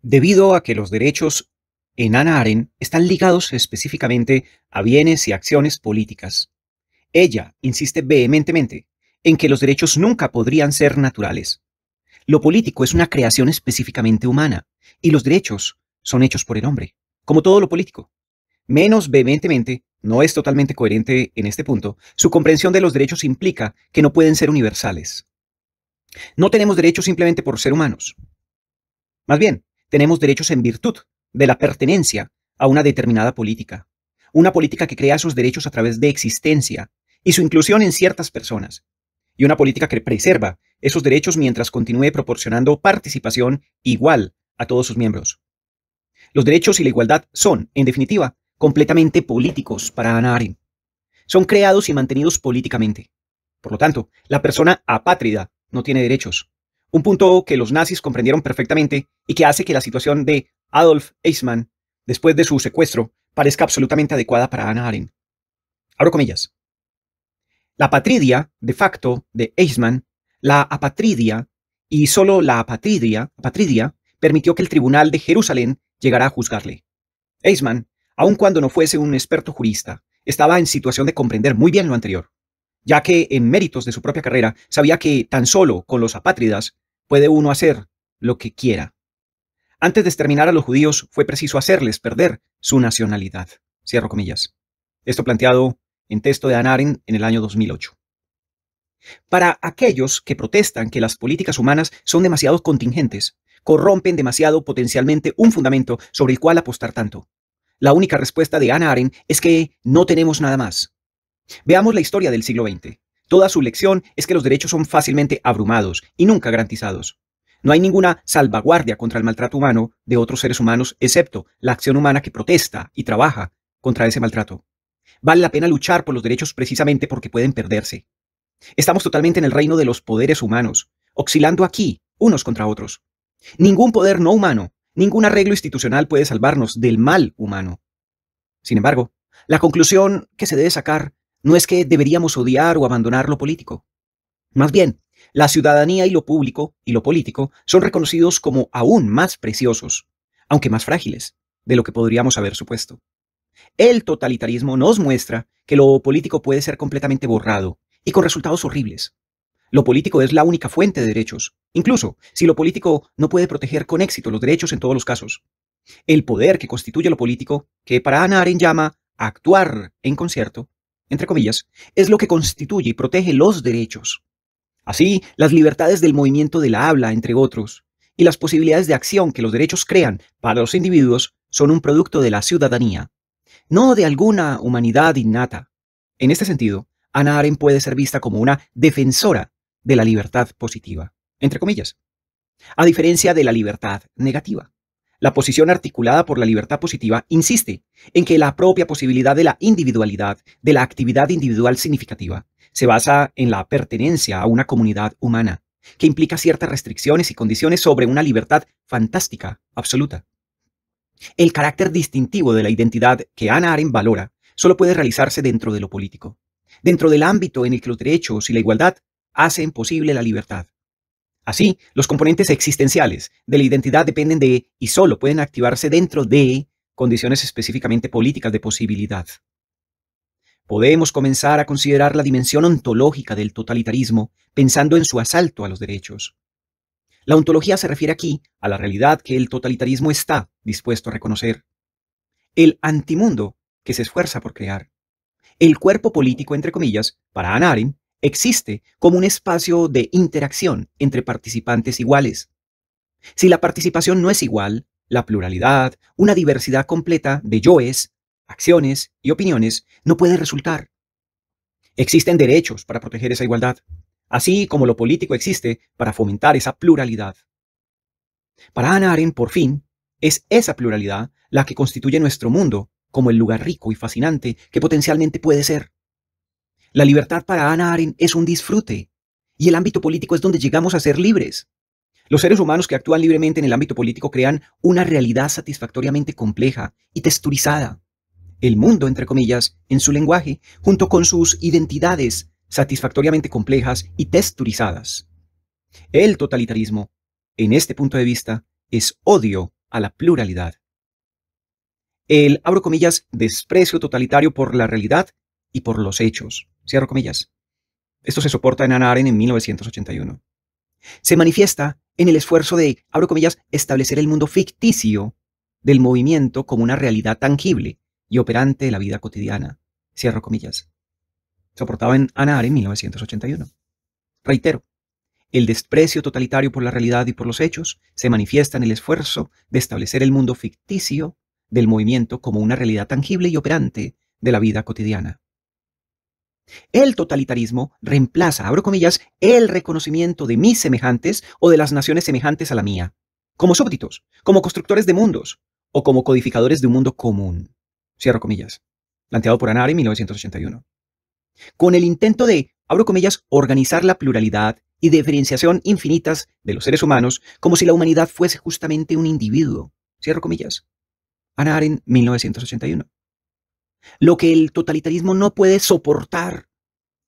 debido a que los derechos en Hannah Arendt están ligados específicamente a bienes y acciones políticas. Ella insiste vehementemente en que los derechos nunca podrían ser naturales. Lo político es una creación específicamente humana, y los derechos son hechos por el hombre, como todo lo político. Menos vehementemente, no es totalmente coherente en este punto, su comprensión de los derechos implica que no pueden ser universales. No tenemos derechos simplemente por ser humanos. Más bien, tenemos derechos en virtud de la pertenencia a una determinada política. Una política que crea esos derechos a través de existencia y su inclusión en ciertas personas. Y una política que preserva esos derechos mientras continúe proporcionando participación igual a todos sus miembros. Los derechos y la igualdad son, en definitiva, completamente políticos para Hannah Arendt. son creados y mantenidos políticamente. Por lo tanto, la persona apátrida no tiene derechos. Un punto que los nazis comprendieron perfectamente y que hace que la situación de Adolf Eichmann, después de su secuestro, parezca absolutamente adecuada para Hannah Arendt. Abro comillas. La apatridia, de facto, de Eichmann, la apatridia y solo la apatridia permitió que el Tribunal de Jerusalén llegara a juzgarle. Eichmann, aun cuando no fuese un experto jurista, estaba en situación de comprender muy bien lo anterior, ya que en méritos de su propia carrera sabía que tan solo con los apátridas puede uno hacer lo que quiera. Antes de exterminar a los judíos fue preciso hacerles perder su nacionalidad. Cierro comillas. Esto planteado en texto de Hannah Arendt en el año 2008. Para aquellos que protestan que las políticas humanas son demasiado contingentes, corrompen demasiado potencialmente un fundamento sobre el cual apostar tanto, la única respuesta de Hannah Arendt es que no tenemos nada más. Veamos la historia del siglo XX. Toda su lección es que los derechos son fácilmente abrumados y nunca garantizados. No hay ninguna salvaguardia contra el maltrato humano de otros seres humanos, excepto la acción humana que protesta y trabaja contra ese maltrato. Vale la pena luchar por los derechos precisamente porque pueden perderse. Estamos totalmente en el reino de los poderes humanos, oscilando aquí, unos contra otros. Ningún poder no humano, ningún arreglo institucional puede salvarnos del mal humano. Sin embargo, la conclusión que se debe sacar no es que deberíamos odiar o abandonar lo político. Más bien, la ciudadanía y lo público y lo político son reconocidos como aún más preciosos, aunque más frágiles, de lo que podríamos haber supuesto. El totalitarismo nos muestra que lo político puede ser completamente borrado y con resultados horribles. Lo político es la única fuente de derechos, incluso si lo político no puede proteger con éxito los derechos en todos los casos. El poder que constituye lo político, que para Hannah Arendt llama actuar en concierto, entre comillas, es lo que constituye y protege los derechos. Así, las libertades del movimiento de la habla, entre otros, y las posibilidades de acción que los derechos crean para los individuos son un producto de la ciudadanía, no de alguna humanidad innata. En este sentido, Hannah Arendt puede ser vista como una defensora de la libertad positiva, entre comillas, a diferencia de la libertad negativa. La posición articulada por la libertad positiva insiste en que la propia posibilidad de la individualidad, de la actividad individual significativa, se basa en la pertenencia a una comunidad humana, que implica ciertas restricciones y condiciones sobre una libertad fantástica, absoluta. El carácter distintivo de la identidad que Hannah Arendt valora solo puede realizarse dentro de lo político, dentro del ámbito en el que los derechos y la igualdad hacen posible la libertad. Así, los componentes existenciales de la identidad dependen de y solo pueden activarse dentro de condiciones específicamente políticas de posibilidad. Podemos comenzar a considerar la dimensión ontológica del totalitarismo pensando en su asalto a los derechos. La ontología se refiere aquí a la realidad que el totalitarismo está dispuesto a reconocer. El antimundo que se esfuerza por crear. El cuerpo político, entre comillas, para Hannah Arendt, existe como un espacio de interacción entre participantes iguales. Si la participación no es igual, la pluralidad, una diversidad completa de yoes, acciones y opiniones no puede resultar. Existen derechos para proteger esa igualdad, así como lo político existe para fomentar esa pluralidad. Para Hannah Arendt, por fin, es esa pluralidad la que constituye nuestro mundo como el lugar rico y fascinante que potencialmente puede ser. La libertad para Hannah Arendt es un disfrute, y el ámbito político es donde llegamos a ser libres. Los seres humanos que actúan libremente en el ámbito político crean una realidad satisfactoriamente compleja y texturizada. El mundo, entre comillas, en su lenguaje, junto con sus identidades satisfactoriamente complejas y texturizadas. El totalitarismo, en este punto de vista, es odio a la pluralidad. El, abro comillas, desprecio totalitario por la realidad y por los hechos, cierro comillas. Esto se soporta en Hannah Arendt en 1981. Se manifiesta en el esfuerzo de, abro comillas, establecer el mundo ficticio del movimiento como una realidad tangible y operante de la vida cotidiana, cierro comillas. Soportado en Hannah Arendt en 1981. Reitero, el desprecio totalitario por la realidad y por los hechos se manifiesta en el esfuerzo de establecer el mundo ficticio del movimiento como una realidad tangible y operante de la vida cotidiana. El totalitarismo reemplaza, abro comillas, el reconocimiento de mis semejantes o de las naciones semejantes a la mía, como súbditos, como constructores de mundos o como codificadores de un mundo común, cierro comillas, planteado por Hannah Arendt en 1981. con el intento de, abro comillas, organizar la pluralidad y diferenciación infinitas de los seres humanos como si la humanidad fuese justamente un individuo, cierro comillas. Hannah Arendt, 1981. Lo que el totalitarismo no puede soportar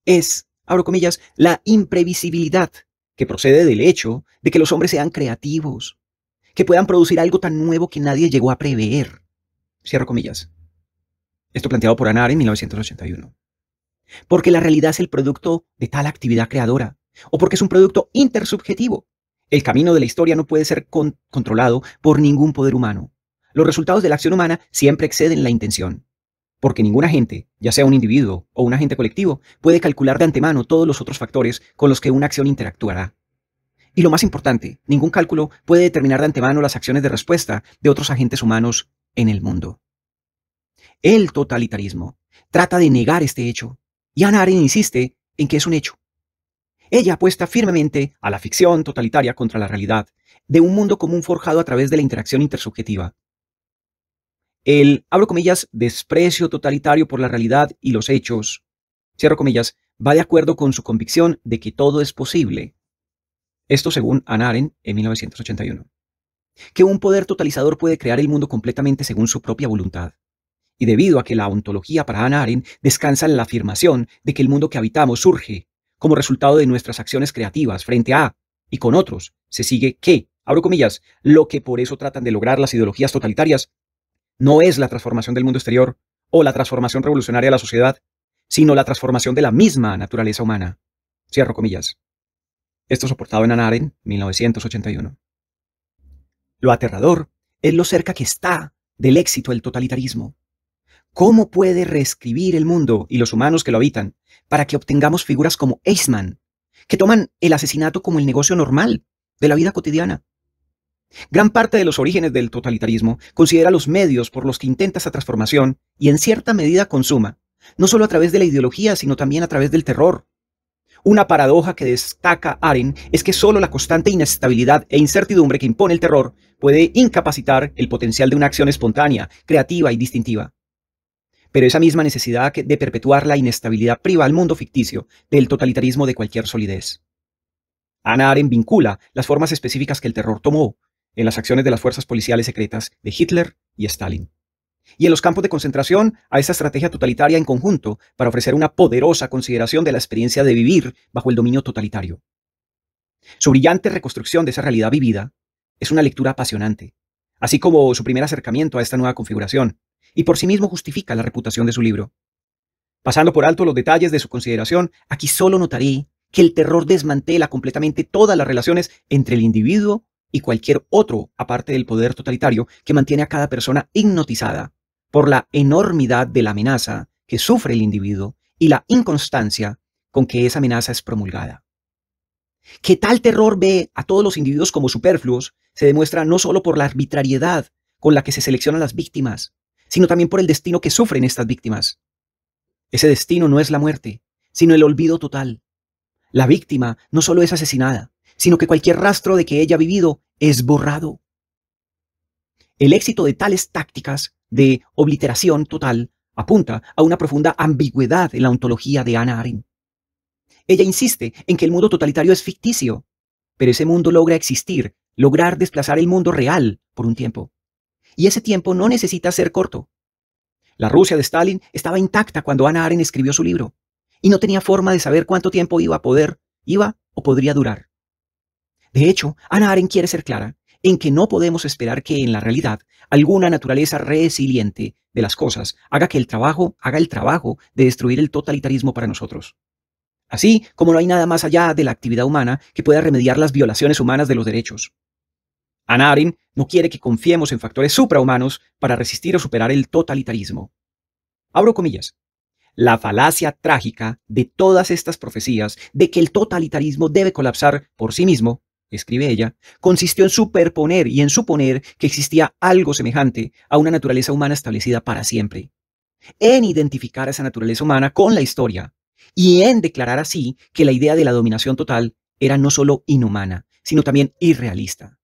es, abro comillas, la imprevisibilidad que procede del hecho de que los hombres sean creativos, que puedan producir algo tan nuevo que nadie llegó a prever, cierro comillas. Esto planteado por Hannah Arendt en 1981. Porque la realidad es el producto de tal actividad creadora, o porque es un producto intersubjetivo. El camino de la historia no puede ser controlado por ningún poder humano. Los resultados de la acción humana siempre exceden la intención, porque ningún agente, ya sea un individuo o un agente colectivo, puede calcular de antemano todos los otros factores con los que una acción interactuará. Y lo más importante, ningún cálculo puede determinar de antemano las acciones de respuesta de otros agentes humanos en el mundo. El totalitarismo trata de negar este hecho, y Hannah Arendt insiste en que es un hecho. Ella apuesta firmemente a la ficción totalitaria contra la realidad, de un mundo común forjado a través de la interacción intersubjetiva. El, abro comillas, desprecio totalitario por la realidad y los hechos, cierro comillas, va de acuerdo con su convicción de que todo es posible. Esto según Hannah Arendt en 1981. Que un poder totalizador puede crear el mundo completamente según su propia voluntad. Y debido a que la ontología para Hannah Arendt descansa en la afirmación de que el mundo que habitamos surge como resultado de nuestras acciones creativas frente a y con otros, se sigue que, abro comillas, lo que por eso tratan de lograr las ideologías totalitarias no es la transformación del mundo exterior o la transformación revolucionaria de la sociedad, sino la transformación de la misma naturaleza humana. Cierro comillas. Esto soportado en Hannah Arendt, 1981. Lo aterrador es lo cerca que está del éxito del totalitarismo. ¿Cómo puede reescribir el mundo y los humanos que lo habitan para que obtengamos figuras como Eichmann, que toman el asesinato como el negocio normal de la vida cotidiana? Gran parte de los orígenes del totalitarismo considera los medios por los que intenta esa transformación y en cierta medida consuma, no solo a través de la ideología, sino también a través del terror. Una paradoja que destaca Arendt es que solo la constante inestabilidad e incertidumbre que impone el terror puede incapacitar el potencial de una acción espontánea, creativa y distintiva. Pero esa misma necesidad de perpetuar la inestabilidad priva al mundo ficticio del totalitarismo de cualquier solidez. Hannah Arendt vincula las formas específicas que el terror tomó en las acciones de las fuerzas policiales secretas de Hitler y Stalin. Y en los campos de concentración a esta estrategia totalitaria en conjunto para ofrecer una poderosa consideración de la experiencia de vivir bajo el dominio totalitario. Su brillante reconstrucción de esa realidad vivida es una lectura apasionante, así como su primer acercamiento a esta nueva configuración, y por sí mismo justifica la reputación de su libro. Pasando por alto los detalles de su consideración, aquí solo notaré que el terror desmantela completamente todas las relaciones entre el individuo y cualquier otro, aparte del poder totalitario que mantiene a cada persona hipnotizada por la enormidad de la amenaza que sufre el individuo y la inconstancia con que esa amenaza es promulgada. Que tal terror ve a todos los individuos como superfluos se demuestra no solo por la arbitrariedad con la que se seleccionan las víctimas, sino también por el destino que sufren estas víctimas. Ese destino no es la muerte, sino el olvido total. La víctima no solo es asesinada, sino que cualquier rastro de que ella ha vivido es borrado. El éxito de tales tácticas de obliteración total apunta a una profunda ambigüedad en la ontología de Hannah Arendt. Ella insiste en que el mundo totalitario es ficticio, pero ese mundo logra existir, lograr desplazar el mundo real por un tiempo. Y ese tiempo no necesita ser corto. La Rusia de Stalin estaba intacta cuando Hannah Arendt escribió su libro, y no tenía forma de saber cuánto tiempo iba o podría durar. De hecho, Hannah Arendt quiere ser clara en que no podemos esperar que en la realidad alguna naturaleza resiliente de las cosas haga el trabajo de destruir el totalitarismo para nosotros. Así como no hay nada más allá de la actividad humana que pueda remediar las violaciones humanas de los derechos. Hannah Arendt no quiere que confiemos en factores suprahumanos para resistir o superar el totalitarismo. Abro comillas. La falacia trágica de todas estas profecías de que el totalitarismo debe colapsar por sí mismo, escribe ella, consistió en superponer y en suponer que existía algo semejante a una naturaleza humana establecida para siempre, en identificar a esa naturaleza humana con la historia y en declarar así que la idea de la dominación total era no solo inhumana, sino también irrealista.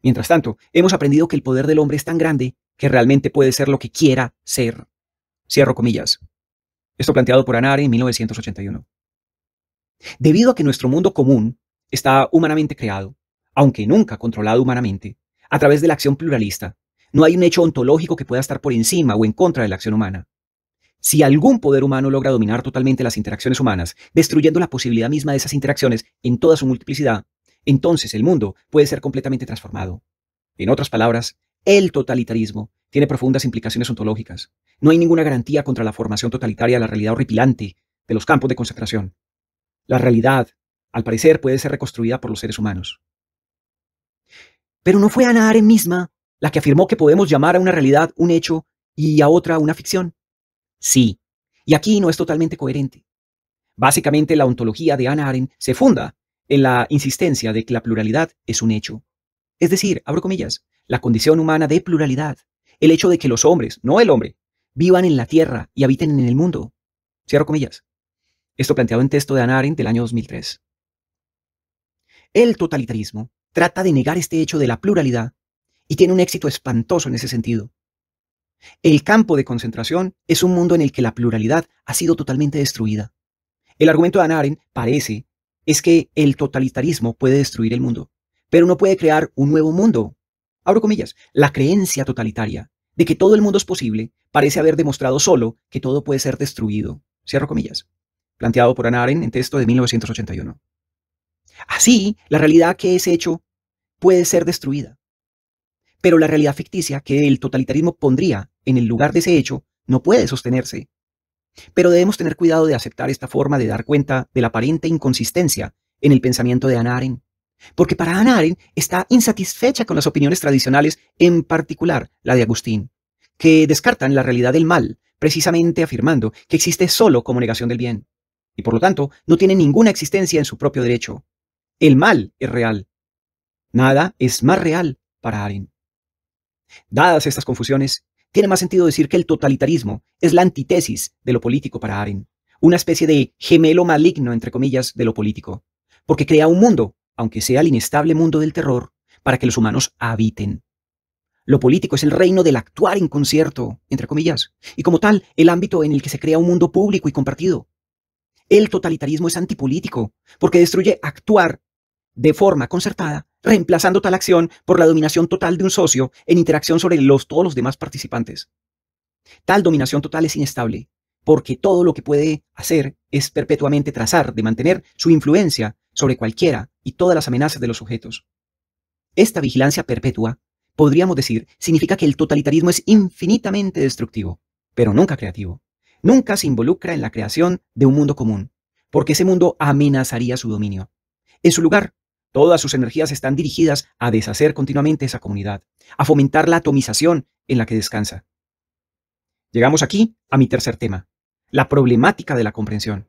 Mientras tanto, hemos aprendido que el poder del hombre es tan grande que realmente puede ser lo que quiera ser. Cierro comillas. Esto planteado por Hannah Arendt en 1981. Debido a que nuestro mundo común está humanamente creado, aunque nunca controlado humanamente, a través de la acción pluralista, no hay un hecho ontológico que pueda estar por encima o en contra de la acción humana. Si algún poder humano logra dominar totalmente las interacciones humanas, destruyendo la posibilidad misma de esas interacciones en toda su multiplicidad, entonces el mundo puede ser completamente transformado. En otras palabras, el totalitarismo tiene profundas implicaciones ontológicas. No hay ninguna garantía contra la formación totalitaria de la realidad horripilante de los campos de concentración. La realidad, al parecer, puede ser reconstruida por los seres humanos. Pero no fue Hannah Arendt misma la que afirmó que podemos llamar a una realidad un hecho y a otra una ficción. Sí, y aquí no es totalmente coherente. Básicamente, la ontología de Hannah Arendt se funda en la insistencia de que la pluralidad es un hecho. Es decir, abro comillas, la condición humana de pluralidad, el hecho de que los hombres, no el hombre, vivan en la tierra y habiten en el mundo. Cierro comillas. Esto planteado en texto de Hannah Arendt del año 2003. El totalitarismo trata de negar este hecho de la pluralidad y tiene un éxito espantoso en ese sentido. El campo de concentración es un mundo en el que la pluralidad ha sido totalmente destruida. El argumento de Hannah Arendt es que el totalitarismo puede destruir el mundo, pero no puede crear un nuevo mundo. Abro comillas, la creencia totalitaria de que todo el mundo es posible parece haber demostrado solo que todo puede ser destruido. Cierro comillas. Planteado por Hannah Arendt en texto de 1981. Así, la realidad que es hecho puede ser destruida. Pero la realidad ficticia que el totalitarismo pondría en el lugar de ese hecho no puede sostenerse. Pero debemos tener cuidado de aceptar esta forma de dar cuenta de la aparente inconsistencia en el pensamiento de Hannah Arendt. Porque para Hannah Arendt está insatisfecha con las opiniones tradicionales, en particular la de Agustín, que descartan la realidad del mal, precisamente afirmando que existe solo como negación del bien, y por lo tanto no tiene ninguna existencia en su propio derecho. El mal es real. Nada es más real para Arendt. Dadas estas confusiones, tiene más sentido decir que el totalitarismo es la antítesis de lo político para Arendt, una especie de gemelo maligno, entre comillas, de lo político, porque crea un mundo, aunque sea el inestable mundo del terror, para que los humanos habiten. Lo político es el reino del actuar en concierto, entre comillas, y como tal, el ámbito en el que se crea un mundo público y compartido. El totalitarismo es antipolítico, porque destruye actuar de forma concertada, reemplazando tal acción por la dominación total de un socio en interacción sobre todos los demás participantes. Tal dominación total es inestable, porque todo lo que puede hacer es perpetuamente trazar de mantener su influencia sobre cualquiera y todas las amenazas de los sujetos. Esta vigilancia perpetua, podríamos decir, significa que el totalitarismo es infinitamente destructivo, pero nunca creativo. Nunca se involucra en la creación de un mundo común, porque ese mundo amenazaría su dominio. En su lugar, todas sus energías están dirigidas a deshacer continuamente esa comunidad, a fomentar la atomización en la que descansa. Llegamos aquí a mi tercer tema, la problemática de la comprensión.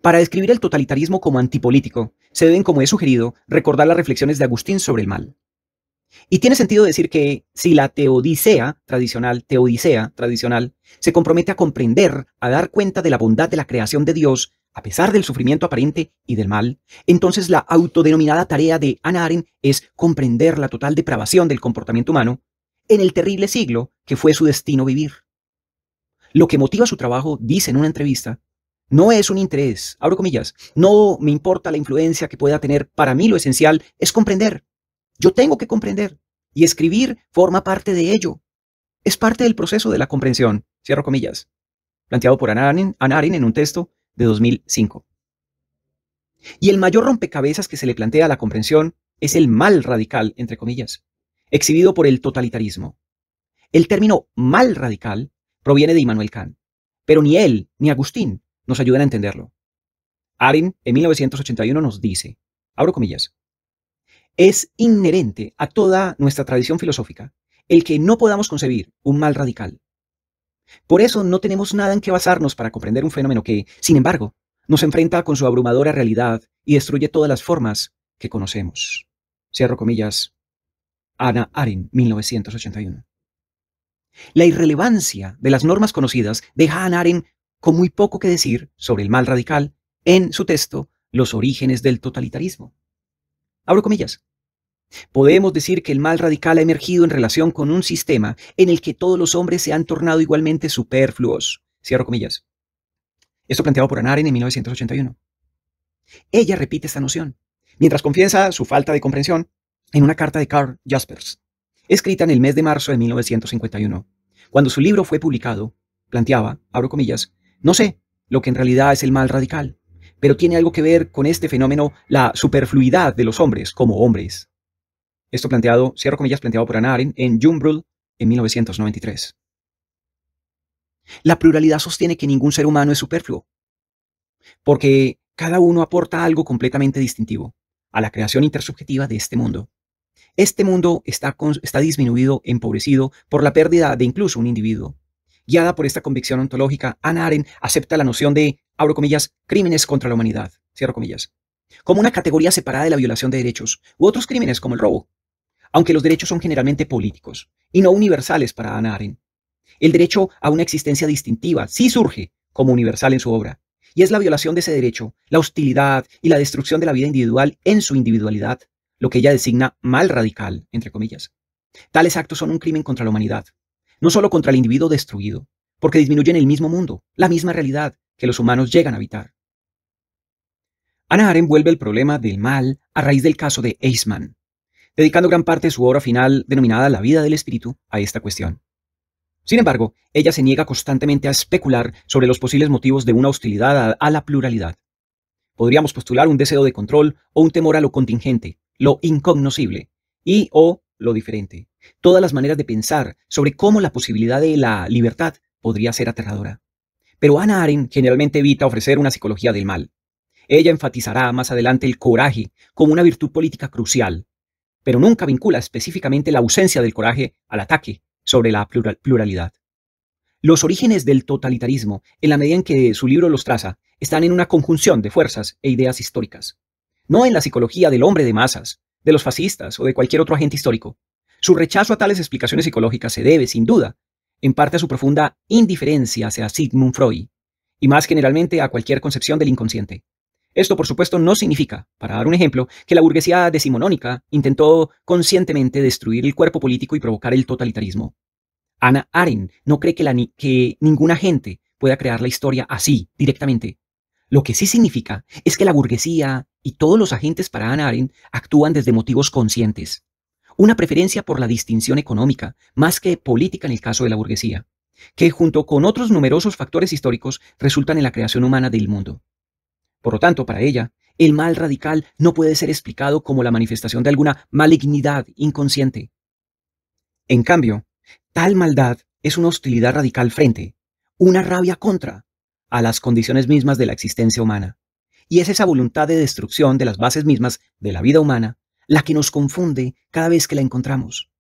Para describir el totalitarismo como antipolítico, se deben, como he sugerido, recordar las reflexiones de Agustín sobre el mal. Y tiene sentido decir que si la teodicea tradicional, se compromete a comprender, a dar cuenta de la bondad de la creación de Dios, a pesar del sufrimiento aparente y del mal, entonces la autodenominada tarea de Hannah Arendt es comprender la total depravación del comportamiento humano en el terrible siglo que fue su destino vivir. Lo que motiva su trabajo, dice en una entrevista, no es un interés, abro comillas, no me importa la influencia que pueda tener, para mí lo esencial es comprender. Yo tengo que comprender, y escribir forma parte de ello. Es parte del proceso de la comprensión, cierro comillas, planteado por Hannah Arendt en un texto de 2005. Y el mayor rompecabezas que se le plantea a la comprensión es el mal radical, entre comillas, exhibido por el totalitarismo. El término mal radical proviene de Immanuel Kant, pero ni él ni Agustín nos ayudan a entenderlo. Arendt en 1981 nos dice, abro comillas, es inherente a toda nuestra tradición filosófica el que no podamos concebir un mal radical. Por eso no tenemos nada en que basarnos para comprender un fenómeno que, sin embargo, nos enfrenta con su abrumadora realidad y destruye todas las formas que conocemos. Cierro comillas, Hannah Arendt, 1981. La irrelevancia de las normas conocidas deja a Hannah Arendt con muy poco que decir sobre el mal radical en su texto Los orígenes del totalitarismo. Abro comillas. Podemos decir que el mal radical ha emergido en relación con un sistema en el que todos los hombres se han tornado igualmente superfluos. Cierro comillas. Esto planteado por Hannah Arendt en 1981. Ella repite esta noción, mientras confiesa su falta de comprensión en una carta de Karl Jaspers, escrita en el mes de marzo de 1951. Cuando su libro fue publicado, planteaba, abro comillas, no sé lo que en realidad es el mal radical, pero tiene algo que ver con este fenómeno, la superfluidad de los hombres como hombres. Esto planteado, cierro comillas, planteado por Hannah Arendt en Jungbrull en 1993. La pluralidad sostiene que ningún ser humano es superfluo, porque cada uno aporta algo completamente distintivo a la creación intersubjetiva de este mundo. Este mundo está disminuido, empobrecido por la pérdida de incluso un individuo. Guiada por esta convicción ontológica, Hannah Arendt acepta la noción de, abro comillas, crímenes contra la humanidad, cierro comillas, como una categoría separada de la violación de derechos u otros crímenes como el robo, aunque los derechos son generalmente políticos y no universales para Hannah Arendt. El derecho a una existencia distintiva sí surge como universal en su obra, y es la violación de ese derecho, la hostilidad y la destrucción de la vida individual en su individualidad, lo que ella designa mal radical, entre comillas. Tales actos son un crimen contra la humanidad, no solo contra el individuo destruido, porque disminuyen el mismo mundo, la misma realidad que los humanos llegan a habitar. Hannah Arendt vuelve el problema del mal a raíz del caso de Eichmann, dedicando gran parte de su obra final denominada La vida del espíritu a esta cuestión. Sin embargo, ella se niega constantemente a especular sobre los posibles motivos de una hostilidad a la pluralidad. Podríamos postular un deseo de control o un temor a lo contingente, lo incognoscible, y o lo diferente. Todas las maneras de pensar sobre cómo la posibilidad de la libertad podría ser aterradora. Pero Hannah Arendt generalmente evita ofrecer una psicología del mal. Ella enfatizará más adelante el coraje como una virtud política crucial, pero nunca vincula específicamente la ausencia del coraje al ataque sobre la pluralidad. Los orígenes del totalitarismo, en la medida en que su libro los traza, están en una conjunción de fuerzas e ideas históricas, no en la psicología del hombre de masas, de los fascistas o de cualquier otro agente histórico. Su rechazo a tales explicaciones psicológicas se debe, sin duda, en parte a su profunda indiferencia hacia Sigmund Freud, y más generalmente a cualquier concepción del inconsciente. Esto, por supuesto, no significa, para dar un ejemplo, que la burguesía decimonónica intentó conscientemente destruir el cuerpo político y provocar el totalitarismo. Hannah Arendt no cree que ninguna gente pueda crear la historia así, directamente. Lo que sí significa es que la burguesía y todos los agentes para Hannah Arendt actúan desde motivos conscientes. Una preferencia por la distinción económica, más que política en el caso de la burguesía, que junto con otros numerosos factores históricos resultan en la creación humana del mundo. Por lo tanto, para ella, el mal radical no puede ser explicado como la manifestación de alguna malignidad inconsciente. En cambio, tal maldad es una hostilidad radical frente, una rabia contra, a las condiciones mismas de la existencia humana. Y es esa voluntad de destrucción de las bases mismas de la vida humana la que nos confunde cada vez que la encontramos.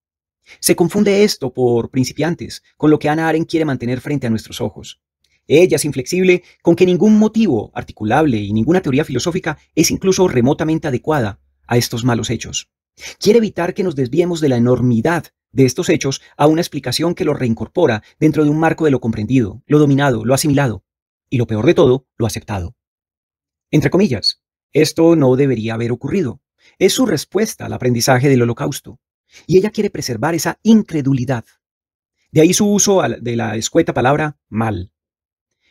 Se confunde esto por principiantes con lo que Hannah Arendt quiere mantener frente a nuestros ojos. Ella es inflexible con que ningún motivo articulable y ninguna teoría filosófica es incluso remotamente adecuada a estos malos hechos. Quiere evitar que nos desviemos de la enormidad de estos hechos a una explicación que los reincorpora dentro de un marco de lo comprendido, lo dominado, lo asimilado y, lo peor de todo, lo aceptado. Entre comillas, esto no debería haber ocurrido. Es su respuesta al aprendizaje del Holocausto, y ella quiere preservar esa incredulidad. De ahí su uso de la escueta palabra mal.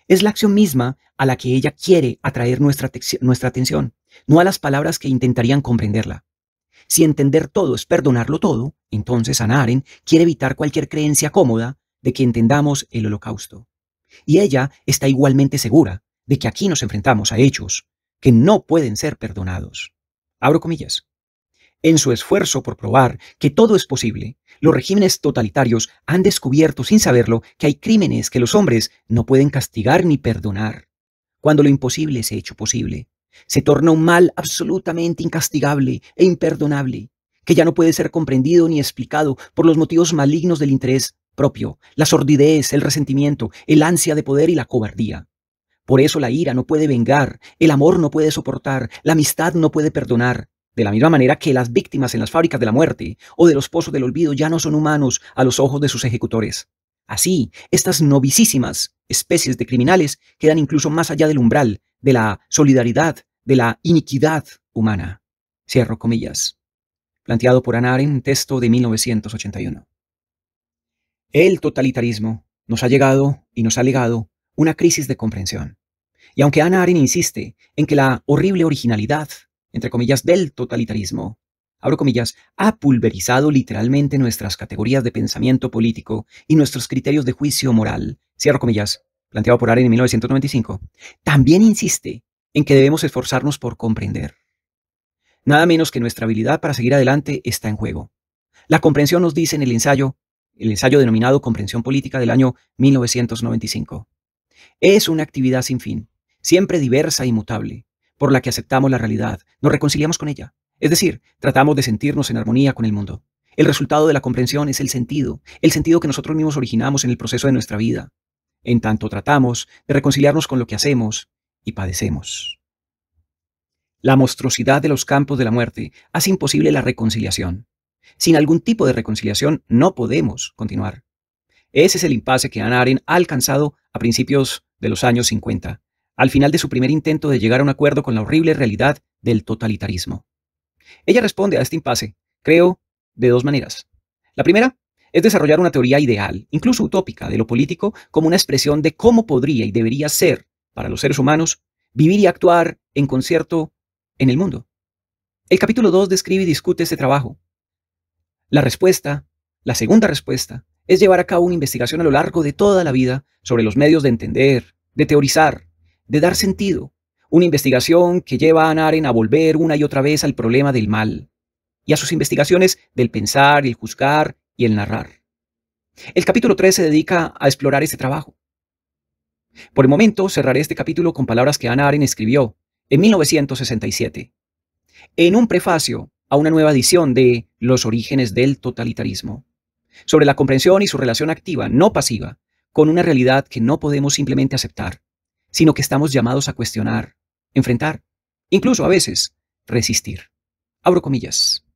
Es la acción misma a la que ella quiere atraer nuestra atención, no a las palabras que intentarían comprenderla. Si entender todo es perdonarlo todo, entonces Hannah Arendt quiere evitar cualquier creencia cómoda de que entendamos el Holocausto. Y ella está igualmente segura de que aquí nos enfrentamos a hechos que no pueden ser perdonados. Abro comillas. En su esfuerzo por probar que todo es posible, los regímenes totalitarios han descubierto sin saberlo que hay crímenes que los hombres no pueden castigar ni perdonar. Cuando lo imposible es hecho posible, se torna un mal absolutamente incastigable e imperdonable, que ya no puede ser comprendido ni explicado por los motivos malignos del interés propio, la sordidez, el resentimiento, el ansia de poder y la cobardía. Por eso la ira no puede vengar, el amor no puede soportar, la amistad no puede perdonar. De la misma manera que las víctimas en las fábricas de la muerte o de los pozos del olvido ya no son humanos a los ojos de sus ejecutores. Así, estas novísimas especies de criminales quedan incluso más allá del umbral de la solidaridad, de la iniquidad humana. Cierro comillas. Planteado por Hannah Arendt, texto de 1981. El totalitarismo nos ha llegado y nos ha legado una crisis de comprensión. Y aunque Hannah Arendt insiste en que la horrible originalidad, entre comillas, del totalitarismo, abro comillas, ha pulverizado literalmente nuestras categorías de pensamiento político y nuestros criterios de juicio moral, cierro comillas, planteado por Arendt en 1995, también insiste en que debemos esforzarnos por comprender. Nada menos que nuestra habilidad para seguir adelante está en juego. La comprensión, nos dice en el ensayo denominado Comprensión Política del año 1995. Es una actividad sin fin, siempre diversa y mutable, por la que aceptamos la realidad, nos reconciliamos con ella. Es decir, tratamos de sentirnos en armonía con el mundo. El resultado de la comprensión es el sentido que nosotros mismos originamos en el proceso de nuestra vida, en tanto tratamos de reconciliarnos con lo que hacemos y padecemos. La monstruosidad de los campos de la muerte hace imposible la reconciliación. Sin algún tipo de reconciliación no podemos continuar. Ese es el impasse que Hannah Arendt ha alcanzado a principios de los años 50, al final de su primer intento de llegar a un acuerdo con la horrible realidad del totalitarismo. Ella responde a este impasse, creo, de dos maneras. La primera es desarrollar una teoría ideal, incluso utópica, de lo político como una expresión de cómo podría y debería ser, para los seres humanos, vivir y actuar en concierto en el mundo. El capítulo 2 describe y discute este trabajo. La segunda respuesta, es llevar a cabo una investigación a lo largo de toda la vida sobre los medios de entender, de teorizar, de dar sentido. Una investigación que lleva a Hannah Arendt a volver una y otra vez al problema del mal y a sus investigaciones del pensar, el juzgar y el narrar. El capítulo 3 se dedica a explorar este trabajo. Por el momento cerraré este capítulo con palabras que Hannah Arendt escribió en 1967, en un prefacio a una nueva edición de Los orígenes del totalitarismo, sobre la comprensión y su relación activa, no pasiva, con una realidad que no podemos simplemente aceptar, sino que estamos llamados a cuestionar, enfrentar, incluso a veces resistir. Abro comillas.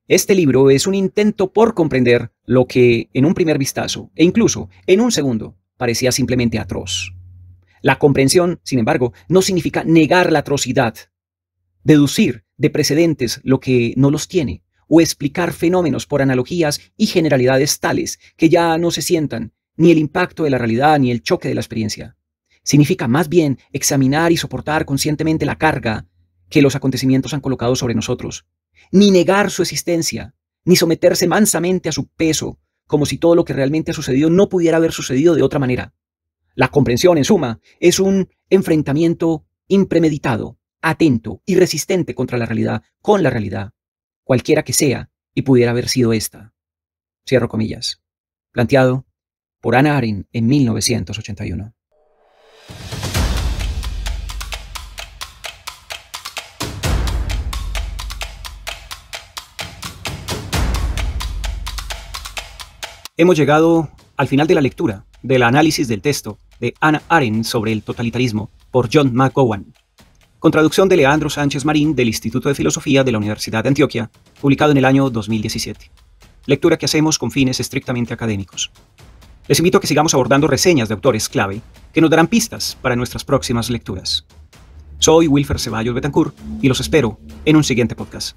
Este libro es un intento por comprender lo que en un primer vistazo, e incluso en un segundo, parecía simplemente atroz. La comprensión, sin embargo, no significa negar la atrocidad, deducir de precedentes lo que no los tiene, o explicar fenómenos por analogías y generalidades tales que ya no se sientan ni el impacto de la realidad ni el choque de la experiencia. Significa más bien examinar y soportar conscientemente la carga que los acontecimientos han colocado sobre nosotros, ni negar su existencia, ni someterse mansamente a su peso, como si todo lo que realmente ha sucedido no pudiera haber sucedido de otra manera. La comprensión, en suma, es un enfrentamiento impremeditado, atento y resistente contra la realidad, con la realidad, cualquiera que sea y pudiera haber sido esta. Cierro comillas. Planteado por Hannah Arendt en 1981. Hemos llegado al final de la lectura del análisis del texto de Hannah Arendt sobre el totalitarismo por John McGowan, con traducción de Leandro Sánchez Marín del Instituto de Filosofía de la Universidad de Antioquia, publicado en el año 2017. Lectura que hacemos con fines estrictamente académicos. Les invito a que sigamos abordando reseñas de autores clave que nos darán pistas para nuestras próximas lecturas. Soy Wilfer Ceballos Betancourt y los espero en un siguiente podcast.